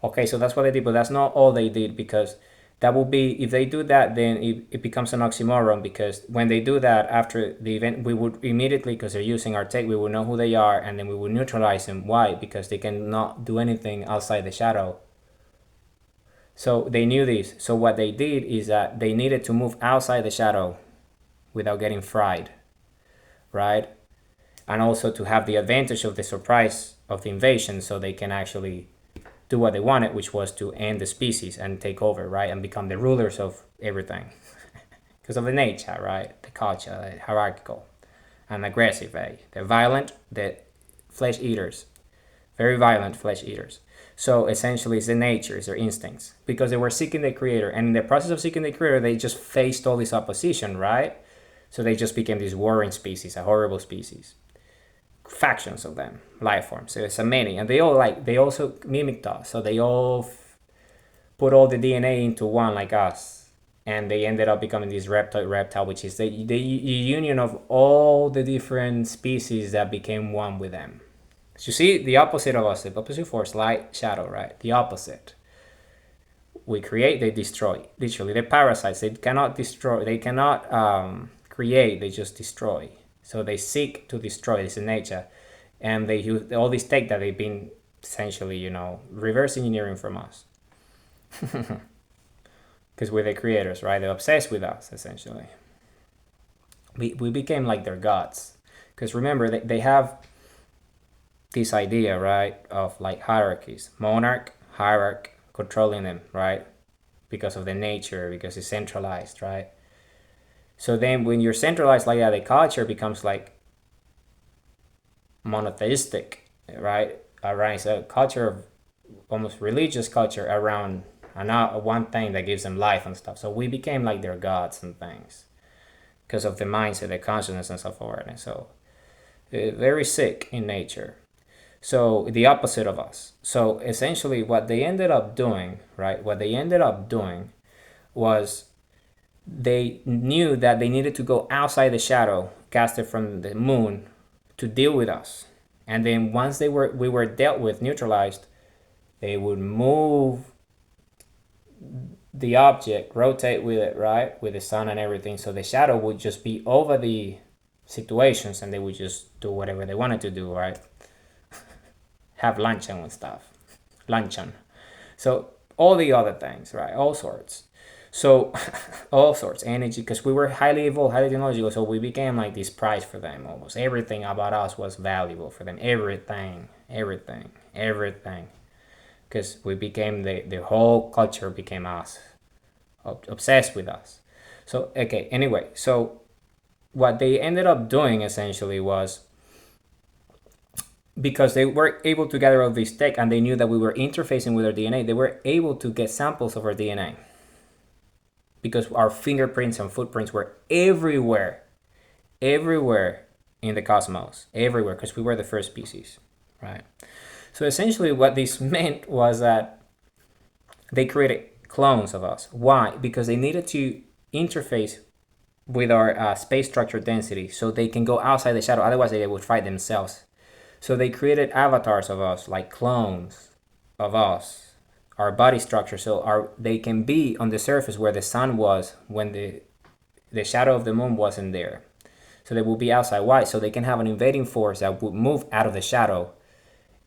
Okay, so that's what they did, but that's not all they did, because that will be, if they do that, then it becomes an oxymoron, because when they do that after the event, we would immediately, because they're using our tech, we will know who they are, and then we will neutralize them. Why? Because they cannot do anything outside the shadow. So they knew this. So what they did is that they needed to move outside the shadow without getting fried, right? And also to have the advantage of the surprise of the invasion, so they can actually do what they wanted, which was to end the species and take over, right? And become the rulers of everything. Because of the nature, right? The culture, the hierarchical and aggressive, eh? They're violent, the flesh eaters, very violent flesh eaters. So essentially, it's the nature, it's their instincts, because they were seeking the creator, and in the process of seeking the creator, they just faced all this opposition, right? So they just became this warring species, a horrible species. Factions of them, life forms. So it's a many, and they also mimicked us. So they all put all the DNA into one, like us, and they ended up becoming this reptile, which is the union of all the different species that became one with them. So you see, the opposite of us, the opposite force, light, shadow, right? The opposite. We create, they destroy. Literally, they're parasites. They cannot destroy. They cannot create. They just destroy. So they seek to destroy. It's in nature, and they use all this tech that they've been essentially, reverse engineering from us. Because we're the creators, right? They're obsessed with us, essentially. We became like their gods. Because remember, they have this idea, right, of like hierarchies. Monarch, hierarch, controlling them, right? Because of the nature, because it's centralized, right? So then when you're centralized like that, the culture becomes like monotheistic, right? Around, it's a culture of almost religious culture around one thing that gives them life and stuff. So we became like their gods and things because of the mindset, the consciousness, and self-awareness. So very sick in nature. So the opposite of us. So essentially what they ended up doing, right? What they ended up doing was they knew that they needed to go outside the shadow casted from the moon to deal with us. And then once we were dealt with, neutralized, they would move the object, rotate with it, right? With the sun and everything. So the shadow would just be over the situations and they would just do whatever they wanted to do, right? Have luncheon and stuff. Luncheon. So all the other things, right? All sorts. So all sorts, energy, because we were highly evolved, highly technological, so we became like this prize for them almost. Everything about us was valuable for them. Everything. Because we became, the whole culture became us, obsessed with us. So, okay, anyway, so what they ended up doing essentially was, because they were able to gather all this tech and they knew that we were interfacing with our DNA, they were able to get samples of our DNA. Because our fingerprints and footprints were everywhere in the cosmos, everywhere, because we were the first species, right? So essentially what this meant was that they created clones of us. Why? Because they needed to interface with our space structure density so they can go outside the shadow, otherwise they would fight themselves. So they created avatars of us, like clones of us, our body structure, so they can be on the surface where the sun was when the shadow of the moon wasn't there. So they will be outside. Why? So they can have an invading force that would move out of the shadow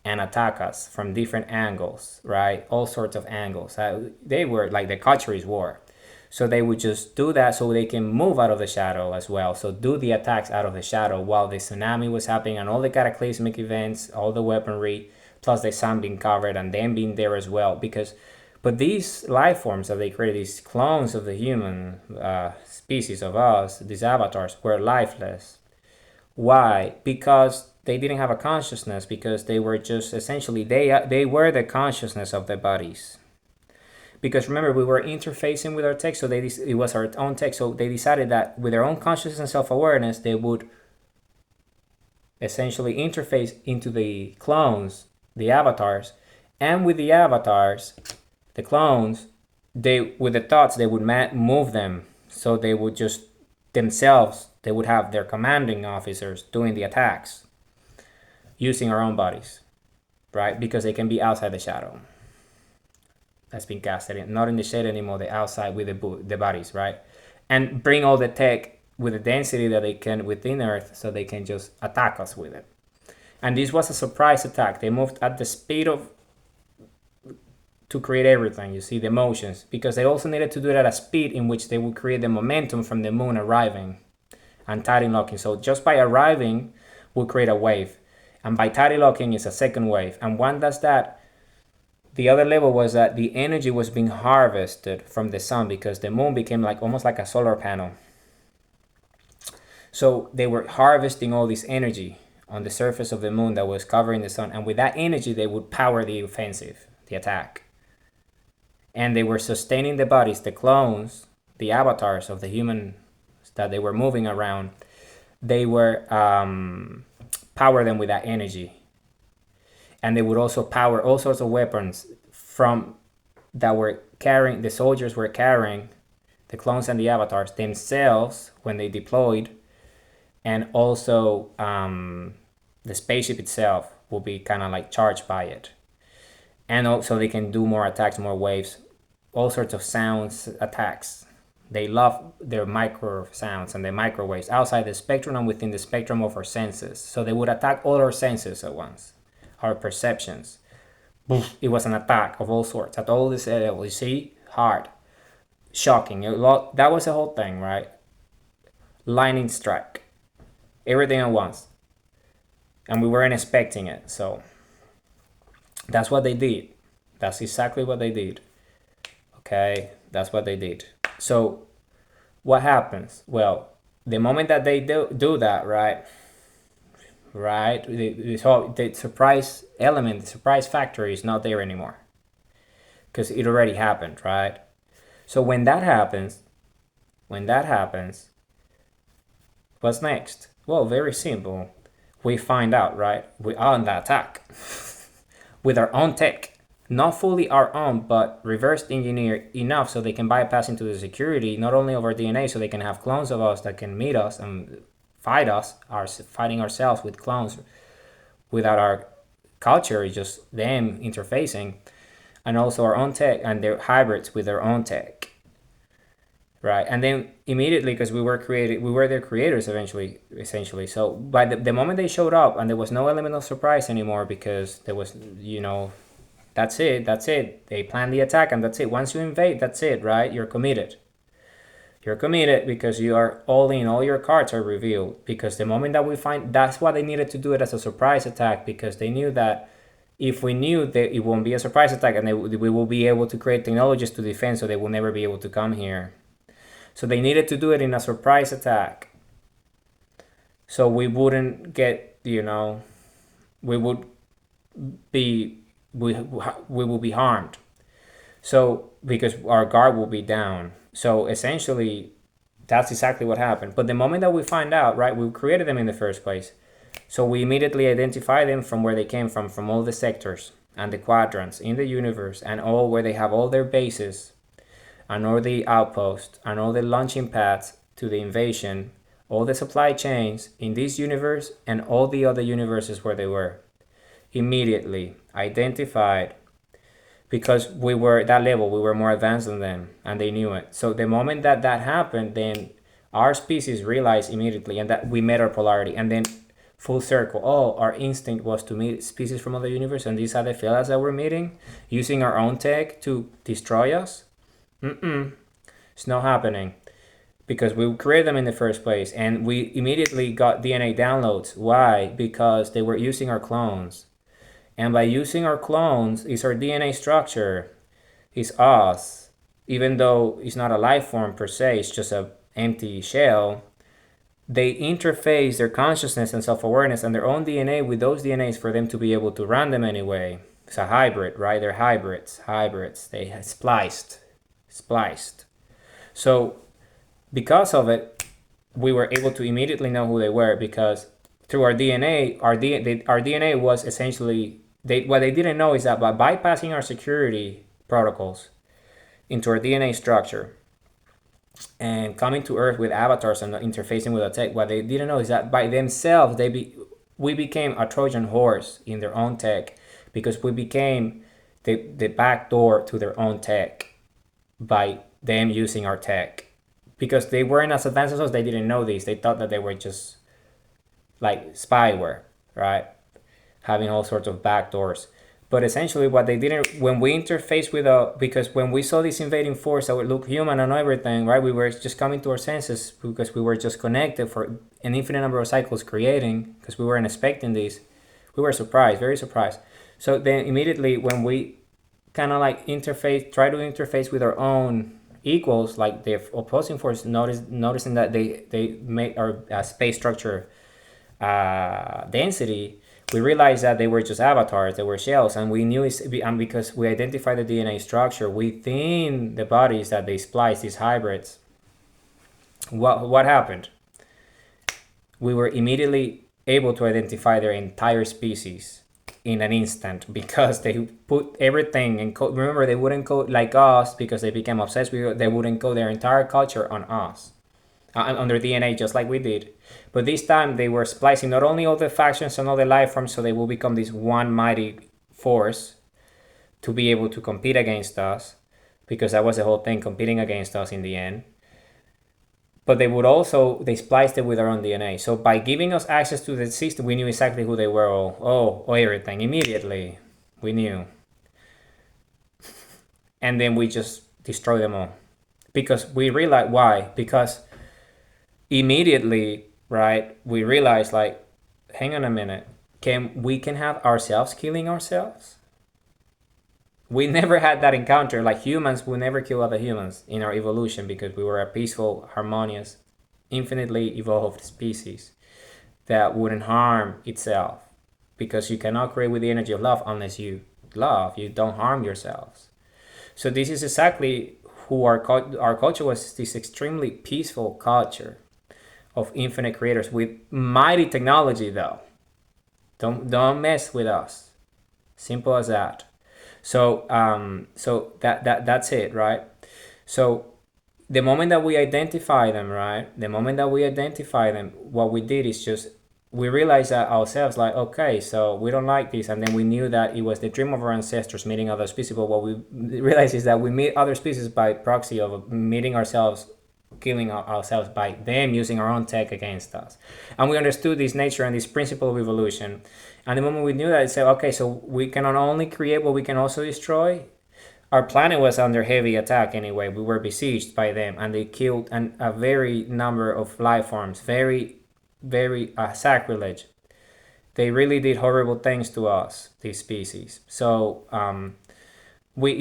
and attack us from different angles, right? All sorts of angles. They were like, the culture is war. So they would just do that so they can move out of the shadow as well. So do the attacks out of the shadow while the tsunami was happening and all the cataclysmic events, all the weaponry, plus the sun being covered and them being there as well. But these life forms that they created, these clones of the human species of us, these avatars, were lifeless. Why? Because they didn't have a consciousness, because they were just essentially, they were the consciousness of their bodies. Because remember, we were interfacing with our tech, so it was our own tech. So they decided that with their own consciousness and self-awareness, they would essentially interface into the clones, the avatars, and with the avatars, the clones, with the thoughts, they would move them. So they would just themselves, they would have their commanding officers doing the attacks using our own bodies, right? Because they can be outside the shadow. That's been casted in, not in the shade anymore, the outside with the bodies, right? And bring all the tech with the density that they can within Earth so they can just attack us with it. And this was a surprise attack. They moved at the speed of to create everything, you see, the motions, because they also needed to do it at a speed in which they would create the momentum from the moon arriving and tidal locking. So just by arriving, will create a wave. And by tidal locking is a second wave. And one does that. The other level was that the energy was being harvested from the sun because the moon became like almost like a solar panel. So they were harvesting all this energy on the surface of the moon that was covering the sun. And with that energy, they would power the offensive, the attack. And they were sustaining the bodies, the clones, the avatars of the humans that they were moving around. They were power them with that energy. And they would also power all sorts of weapons from that were carrying, the soldiers were carrying, the clones and the avatars themselves when they deployed, and also the spaceship itself will be kind of like charged by it. And also they can do more attacks, more waves, all sorts of sounds attacks. They love their micro sounds and the microwaves outside the spectrum and within the spectrum of our senses. So they would attack all our senses at once, our perceptions. It was an attack of all sorts at all this area. You see, hard, shocking. That was the whole thing, right? Lightning strike, everything at once, and we weren't expecting it. So that's what they did. That's exactly what they did. Okay, that's what they did. So what happens? Well, the moment that they do that, right, the surprise element, the surprise factor is not there anymore because it already happened, right? So when that happens, what's next? Well, very simple. We find out, right? We are on the attack with our own tech. Not fully our own, but reverse engineered enough so they can bypass into the security, not only of our DNA, so they can have clones of us that can meet us and fight us, fighting ourselves with clones without our culture, it's just them interfacing, and also our own tech and their hybrids with their own tech. Right, and then immediately, because we were their creators essentially. So by the moment they showed up, and there was no element of surprise anymore, because there was, that's it. They planned the attack, and that's it. Once you invade, that's it, right? You're committed. You're committed because you are all in. All your cards are revealed. Because the moment that we find, that's why they needed to do it as a surprise attack, because they knew that if we knew that it won't be a surprise attack, and we will be able to create technologies to defend, so they will never be able to come here. So they needed to do it in a surprise attack. So we wouldn't get, we would be we will be harmed. So because our guard will be down. So essentially, that's exactly what happened. But the moment that we find out, right, we created them in the first place. So we immediately identify them from where they came from all the sectors and the quadrants in the universe, and all where they have all their bases, and all the outposts, and all the launching pads to the invasion, all the supply chains in this universe and all the other universes where they were. Immediately identified, because we were at that level, we were more advanced than them, and they knew it. So the moment that happened, then our species realized immediately, and that we met our polarity, and then full circle. Oh, our instinct was to meet species from other universe, and these are the fellas that we're meeting, using our own tech to destroy us. It's not happening, because we created them in the first place, and we immediately got DNA downloads. Why? Because they were using our clones, and by using our clones, is our DNA structure, is us, even though it's not a life form per se, it's just a empty shell. They interface their consciousness and self-awareness and their own DNA with those DNAs for them to be able to run them anyway. It's a hybrid, right? They're hybrids. They spliced. So because of it, we were able to immediately know who they were, because through our DNA, our DNA was essentially, what they didn't know is that by bypassing our security protocols into our DNA structure and coming to Earth with avatars and interfacing with a tech, what they didn't know is that by themselves, we became a Trojan horse in their own tech, because we became the back door to their own tech by them using our tech. Because they weren't as advanced as us, they didn't know this. They thought that they were just like spyware, right? Having all sorts of backdoors. But essentially, what they didn't, when we interface with a, because when we saw this invading force that would look human and everything, right? We were just coming to our senses because we were just connected for an infinite number of cycles creating, because we weren't expecting this. We were surprised, very surprised. So then immediately when we kind of like interface, try to interface with our own equals, like the opposing force, noticing that they make our space structure density, we realized that they were just avatars, they were shells, and we knew it's, and because we identified the DNA structure within the bodies that they spliced these hybrids. What happened? We were immediately able to identify their entire species in an instant because they put everything in code. Remember, they wouldn't code like us because they became obsessed with it. They wouldn't code their entire culture on us, on their DNA, just like we did. But this time they were splicing not only all the factions and all the life forms, so they will become this one mighty force to be able to compete against us, because that was the whole thing, competing against us in the end. But they would also, they spliced it with our own DNA. So by giving us access to the system, we knew exactly who they were, everything immediately. We knew. And then we just destroyed them all. Because we realized why? Because immediately, right, we realized, like, hang on a minute, we can have ourselves killing ourselves? We never had that encounter. Like, humans will never kill other humans in our evolution because we were a peaceful, harmonious, infinitely evolved species that wouldn't harm itself, because you cannot create with the energy of love unless you love. You don't harm yourselves. So this is exactly who our culture was, this extremely peaceful culture of infinite creators with mighty technology, though. Don't mess with us. Simple as that. So that's it, right? So the moment that we identify them, right? The moment that we identify them, what we did is just, we realized that ourselves, like, okay, so we don't like this. And then we knew that it was the dream of our ancestors meeting other species. But what we realized is that we meet other species by proxy of meeting ourselves, killing ourselves by them using our own tech against us. And we understood this nature and this principle of evolution. And the moment we knew that, it said, okay, so we can not only create, but we can also destroy. Our planet was under heavy attack anyway. We were besieged by them, and they killed a very number of life forms. Very, very sacrilege. They really did horrible things to us, these species. So we,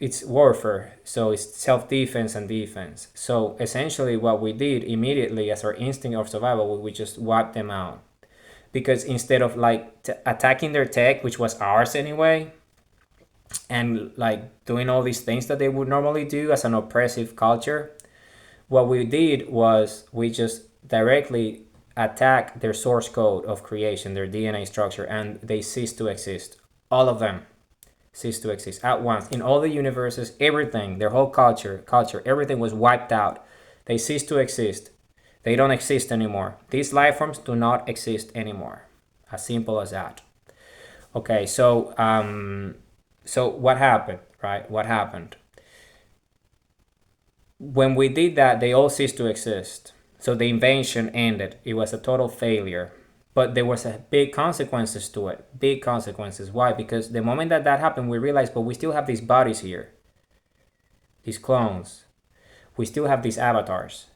it's warfare. So it's self-defense and defense. So essentially, what we did immediately as our instinct of survival, we just wiped them out. Because instead of like attacking their tech, which was ours anyway, and like doing all these things that they would normally do as an oppressive culture, what we did was we just directly attack their source code of creation, their DNA structure, and they cease to exist. All of them cease to exist at once. In all the universes, everything, their whole culture, everything was wiped out. They cease to exist. They don't exist anymore. These life forms do not exist anymore. As simple as that. Okay, so what happened, right? What happened? When we did that, they all ceased to exist. So the invasion ended. It was a total failure. But there was a big consequences to it. Big consequences. Why? Because the moment that happened, we realized, but we still have these bodies here. These clones. We still have these avatars.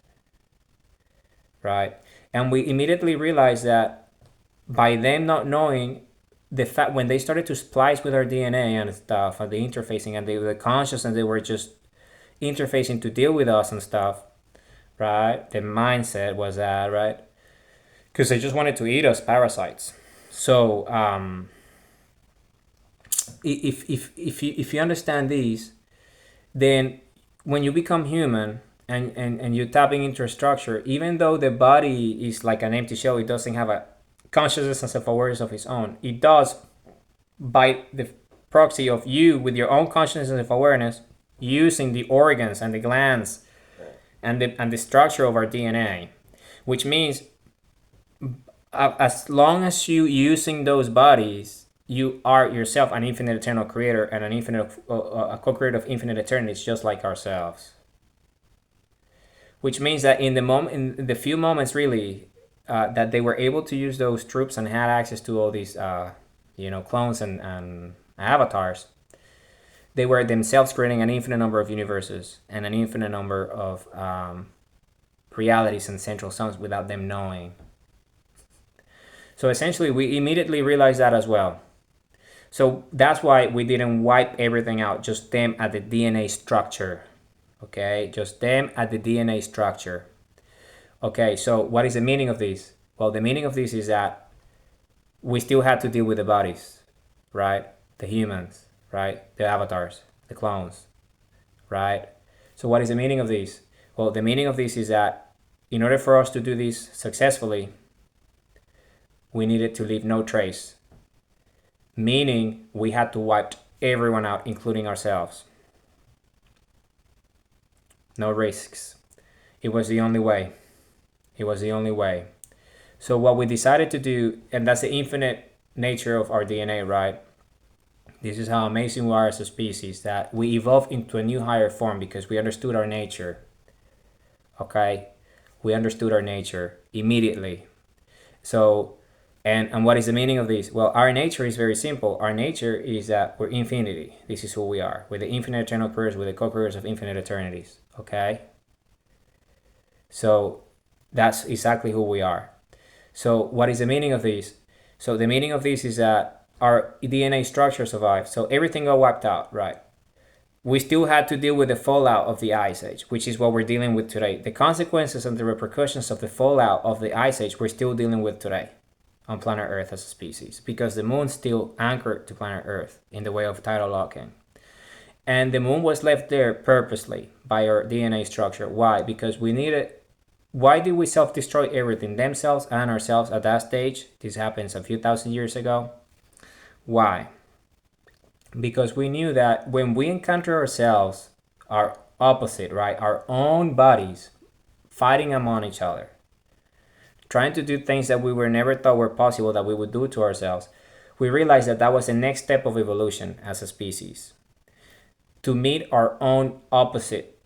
Right? And we immediately realized that by them not knowing the fact, when they started to splice with our DNA and stuff, and the interfacing, and the consciousness, they were just interfacing to deal with us and stuff, right? The mindset was that, right? Because they just wanted to eat us, parasites. So if you understand these, then when you become human, and you're tapping into a structure, even though the body is like an empty shell, it doesn't have a consciousness and self-awareness of its own. It does, by the proxy of you with your own consciousness and self-awareness, using the organs and the glands and the structure of our DNA, which means as long as you using those bodies, you are yourself an infinite eternal creator and an infinite a co-creator of infinite eternity, just like ourselves. Which means that in the few moments really that they were able to use those troops and had access to all these clones and avatars. They were themselves creating an infinite number of universes and an infinite number of realities and central zones without them knowing. So essentially, we immediately realized that as well. So that's why we didn't wipe everything out, just them at the DNA structure. Okay, just them at the DNA structure. Okay, so what is the meaning of this? Well, the meaning of this is that we still had to deal with the bodies, right? The humans, right? The avatars, the clones, right? So what is the meaning of this? Well, the meaning of this is that in order for us to do this successfully, we needed to leave no trace, meaning we had to wipe everyone out, including ourselves. No risks. It was the only way. It was the only way. So what we decided to do, and that's the infinite nature of our DNA, right? This is how amazing we are as a species, that we evolved into a new higher form because we understood our nature. Okay? We understood our nature immediately. So, and what is the meaning of this? Well, our nature is very simple. Our nature is that we're infinity. This is who we are. We're the infinite eternal creators. We're the co-creators of infinite eternities. Okay? So that's exactly who we are. So what is the meaning of this? So the meaning of this is that our DNA structure survived. So everything got wiped out, right? We still had to deal with the fallout of the Ice Age, which is what we're dealing with today. The consequences and the repercussions of the fallout of the Ice Age we're still dealing with today on planet Earth as a species, because the moon's still anchored to planet Earth in the way of tidal locking. And the moon was left there purposely by our DNA structure. Why? Because we needed. Why did we self-destroy everything, themselves and ourselves at that stage? This happens a few thousand years ago. Why? Because we knew that when we encounter ourselves, our opposite, right? Our own bodies fighting among each other, trying to do things that we were never thought were possible that we would do to ourselves, we realized that that was the next step of evolution as a species. To meet our own opposite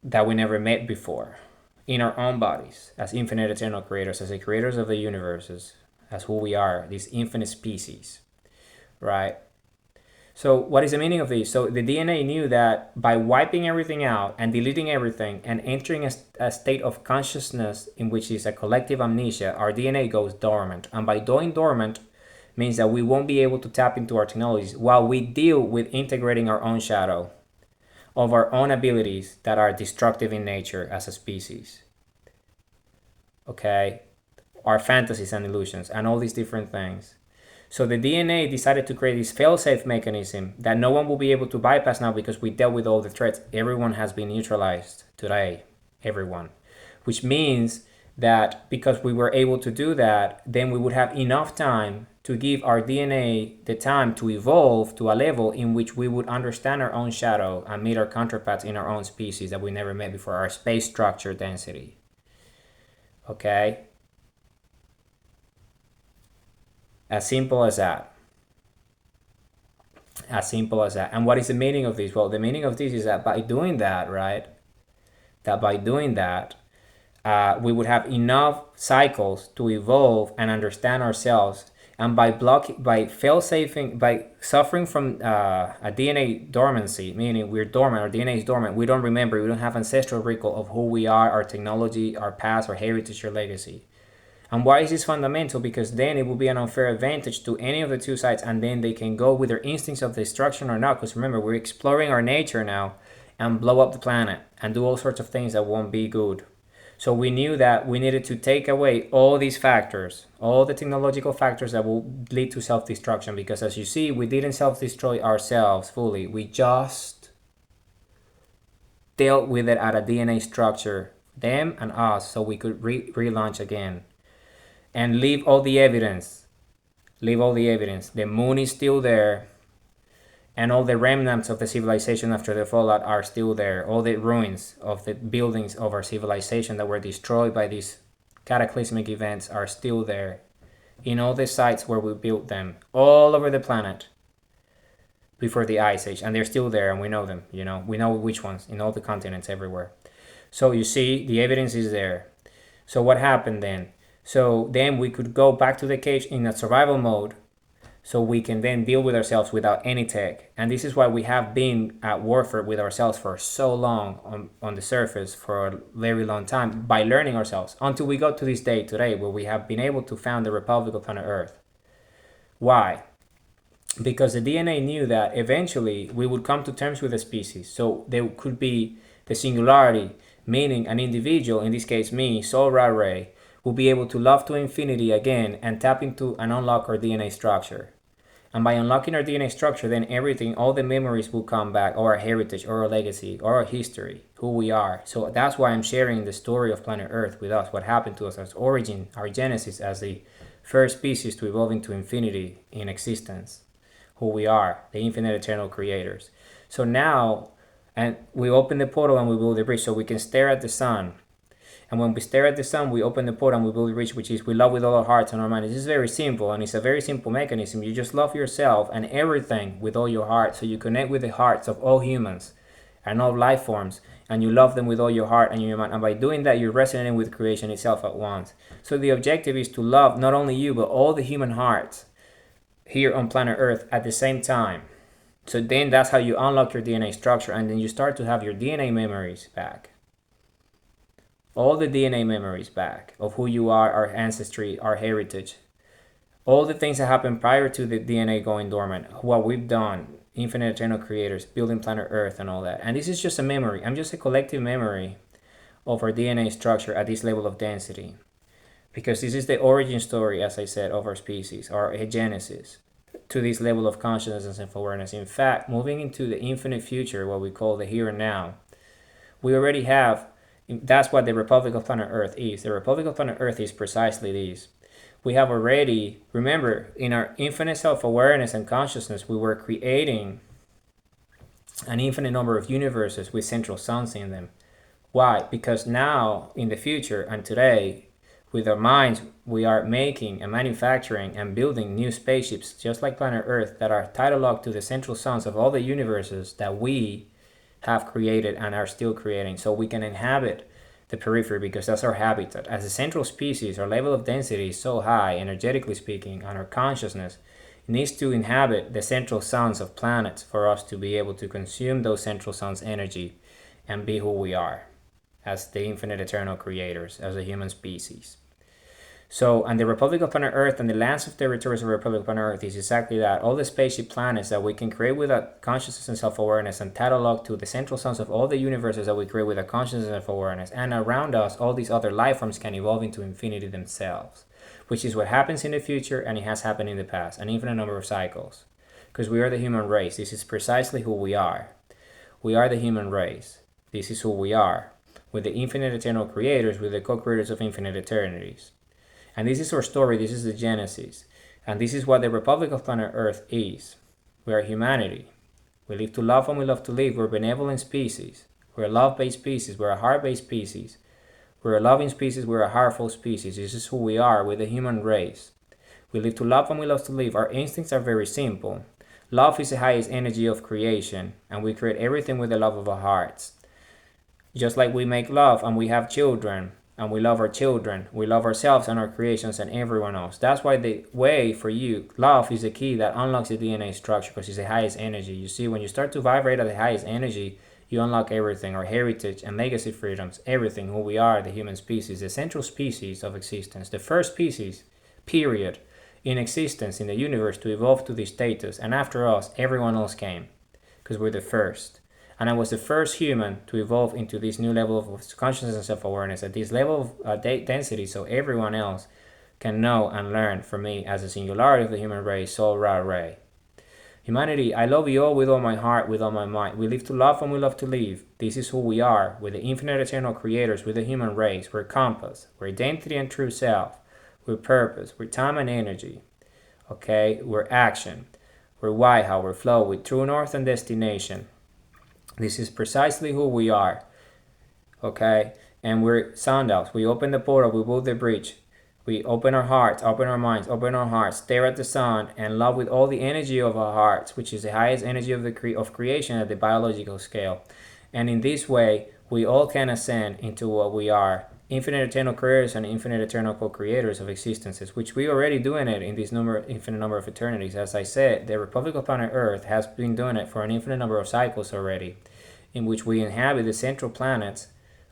that we never met before in our own bodies as infinite eternal creators, as the creators of the universes, as who we are, this infinite species, right? So what is the meaning of this? So the DNA knew that by wiping everything out and deleting everything and entering a state of consciousness in which is a collective amnesia, our DNA goes dormant. And by going dormant means that we won't be able to tap into our technologies while we deal with integrating our own shadow of our own abilities that are destructive in nature as a species. Okay? Our fantasies and illusions and all these different things. So the DNA decided to create this fail-safe mechanism that no one will be able to bypass now because we dealt with all the threats. Everyone has been neutralized today. Everyone. Which means that because we were able to do that, then we would have enough time to give our DNA the time to evolve to a level in which we would understand our own shadow and meet our counterparts in our own species that we never met before, our space structure density. Okay? As simple as that. As simple as that. And what is the meaning of this? Well, the meaning of this is that by doing that, right? That by doing that, we would have enough cycles to evolve and understand ourselves. And by fail-safing, by suffering from a DNA dormancy, meaning we're dormant, our DNA is dormant, we don't remember, we don't have ancestral recall of who we are, our technology, our past, our heritage, our legacy. And why is this fundamental? Because then it will be an unfair advantage to any of the two sides, and then they can go with their instincts of destruction or not. Because remember, we're exploring our nature now and blow up the planet and do all sorts of things that won't be good. So we knew that we needed to take away all these factors, all the technological factors that will lead to self-destruction. Because as you see, we didn't self-destroy ourselves fully. We just dealt with it at a DNA structure, them and us, so we could relaunch again. And leave all the evidence. Leave all the evidence. The moon is still there. And all the remnants of the civilization after the fallout are still there. All the ruins of the buildings of our civilization that were destroyed by these cataclysmic events are still there. In all the sites where we built them. All over the planet. Before the Ice Age. And they're still there and we know them. You know, we know which ones. In all the continents everywhere. So you see, the evidence is there. So what happened then? So then we could go back to the cage in a survival mode. so we can then deal with ourselves without any tech. And this is why we have been at warfare with ourselves for so long on the surface for a very long time, by learning ourselves, until we got to this day today where we have been able to found the Republic of Planet Earth. Why? Because the DNA knew that eventually we would come to terms with a species. So there could be the singularity, meaning an individual, in this case me, Soul Ra Ray, will be able to love to infinity again and tap into and unlock our DNA structure. And by unlocking our DNA structure, then everything, all the memories will come back, or our heritage, or our legacy, or our history, who we are. So that's why I'm sharing the story of planet Earth with us, what happened to us as origin, our genesis as the first species to evolve into infinity in existence, who we are, the infinite eternal creators. So now, and we open the portal and we build the bridge so we can stare at the sun. And when we stare at the sun, we open the portal and we build the bridge, which is we love with all our hearts and our minds. This is very simple, and it's a very simple mechanism. You just love yourself and everything with all your heart. So you connect with the hearts of all humans and all life forms, and you love them with all your heart and your mind. And by doing that, you're resonating with creation itself at once. So the objective is to love not only you, but all the human hearts here on planet Earth at the same time. So then that's how you unlock your DNA structure, and then you start to have your DNA memories back. All the DNA memories back of who you are, our ancestry, our heritage, all the things that happened prior to the DNA going dormant, what we've done, infinite eternal creators, building planet Earth and all that. And this is just a memory. I'm just a collective memory of our DNA structure at this level of density. Because this is the origin story, as I said, of our species, our genesis, to this level of consciousness and self-awareness. In fact, moving into the infinite future, what we call the here and now, we already have. That's what the Republic of Planet Earth is. The Republic of Planet Earth is precisely this. We have already, remember, in our infinite self-awareness and consciousness, we were creating an infinite number of universes with central suns in them. Why? Because now, in the future and today, with our minds, we are making and manufacturing and building new spaceships, just like Planet Earth, that are tidal locked to the central suns of all the universes that we have created and are still creating, so we can inhabit the periphery, because that's our habitat. As a central species, our level of density is so high, energetically speaking, and our consciousness needs to inhabit the central suns of planets for us to be able to consume those central suns' energy and be who we are as the infinite eternal creators, as a human species. So, and the Republic of Planet Earth and the lands of territories of the Republic of Planet Earth is exactly that. All the spaceship planets that we can create with a consciousness and self-awareness, and catalog to the central suns of all the universes that we create with a consciousness and self-awareness. And around us, all these other life forms can evolve into infinity themselves, which is what happens in the future, and it has happened in the past, an infinite number of cycles. Because we are the human race. This is precisely who we are. We are the human race. This is who we are. With the infinite eternal creators, with the co-creators of infinite eternities. And this is our story, this is the genesis. And this is what the Republic of Planet Earth is. We are humanity. We live to love and we love to live. We're a benevolent species. We're a love-based species. We're a heart-based species. We're a loving species. We're a heartful species. This is who we are. We're the human race. We live to love and we love to live. Our instincts are very simple. Love is the highest energy of creation, and we create everything with the love of our hearts. Just like we make love and we have children, and we love our children, we love ourselves and our creations and everyone else. That's why the way for you, love is the key that unlocks the DNA structure, because it's the highest energy. You see, when you start to vibrate at the highest energy, you unlock everything, our heritage and legacy freedoms, everything, who we are, the human species, the central species of existence, the first species, period, in existence in the universe to evolve to this status. And after us, everyone else came, because we're the first. And I was the first human to evolve into this new level of consciousness and self-awareness at this level of density, so everyone else can know and learn from me as a singularity of the human race, Soul Ra Ray. Humanity, I love you all with all my heart, with all my mind. We live to love and we love to live. This is who we are. We're the infinite eternal creators. We're the human race. We're compass. We're identity and true self. We're purpose. We're time and energy. Okay? We're action. We're why, how, we're flow. We're true north and destination. This is precisely who we are, okay? And we're sundials. We open the portal, we build the bridge. We open our hearts, open our minds, open our hearts, stare at the sun, and love with all the energy of our hearts, which is the highest energy of of creation at the biological scale. And in this way, we all can ascend into what we are infinite eternal creators and infinite eternal co-creators of existences, which we already doing it in this infinite number of eternities. As I said, the Republic of Planet Earth has been doing it for an infinite number of cycles already, in which we inhabit the central planets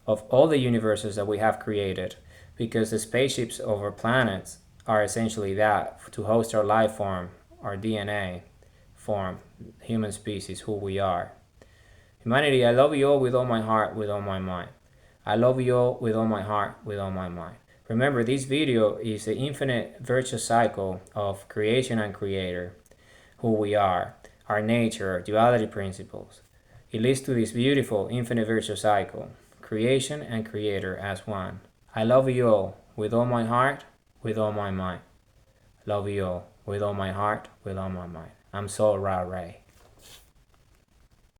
of all the universes that we have created, because the spaceships of our planets are essentially that, to host our life form, our DNA form, human species, who we are. Humanity, I love you all with all my heart, with all my mind. I love you all with all my heart, with all my mind. Remember, this video is the infinite virtuous cycle of creation and creator, who we are, our nature, duality principles. It leads to this beautiful infinite virtuous cycle, creation and creator as one. I love you all with all my heart, with all my mind. Love you all with all my heart, with all my mind. I'm so Ra Ray.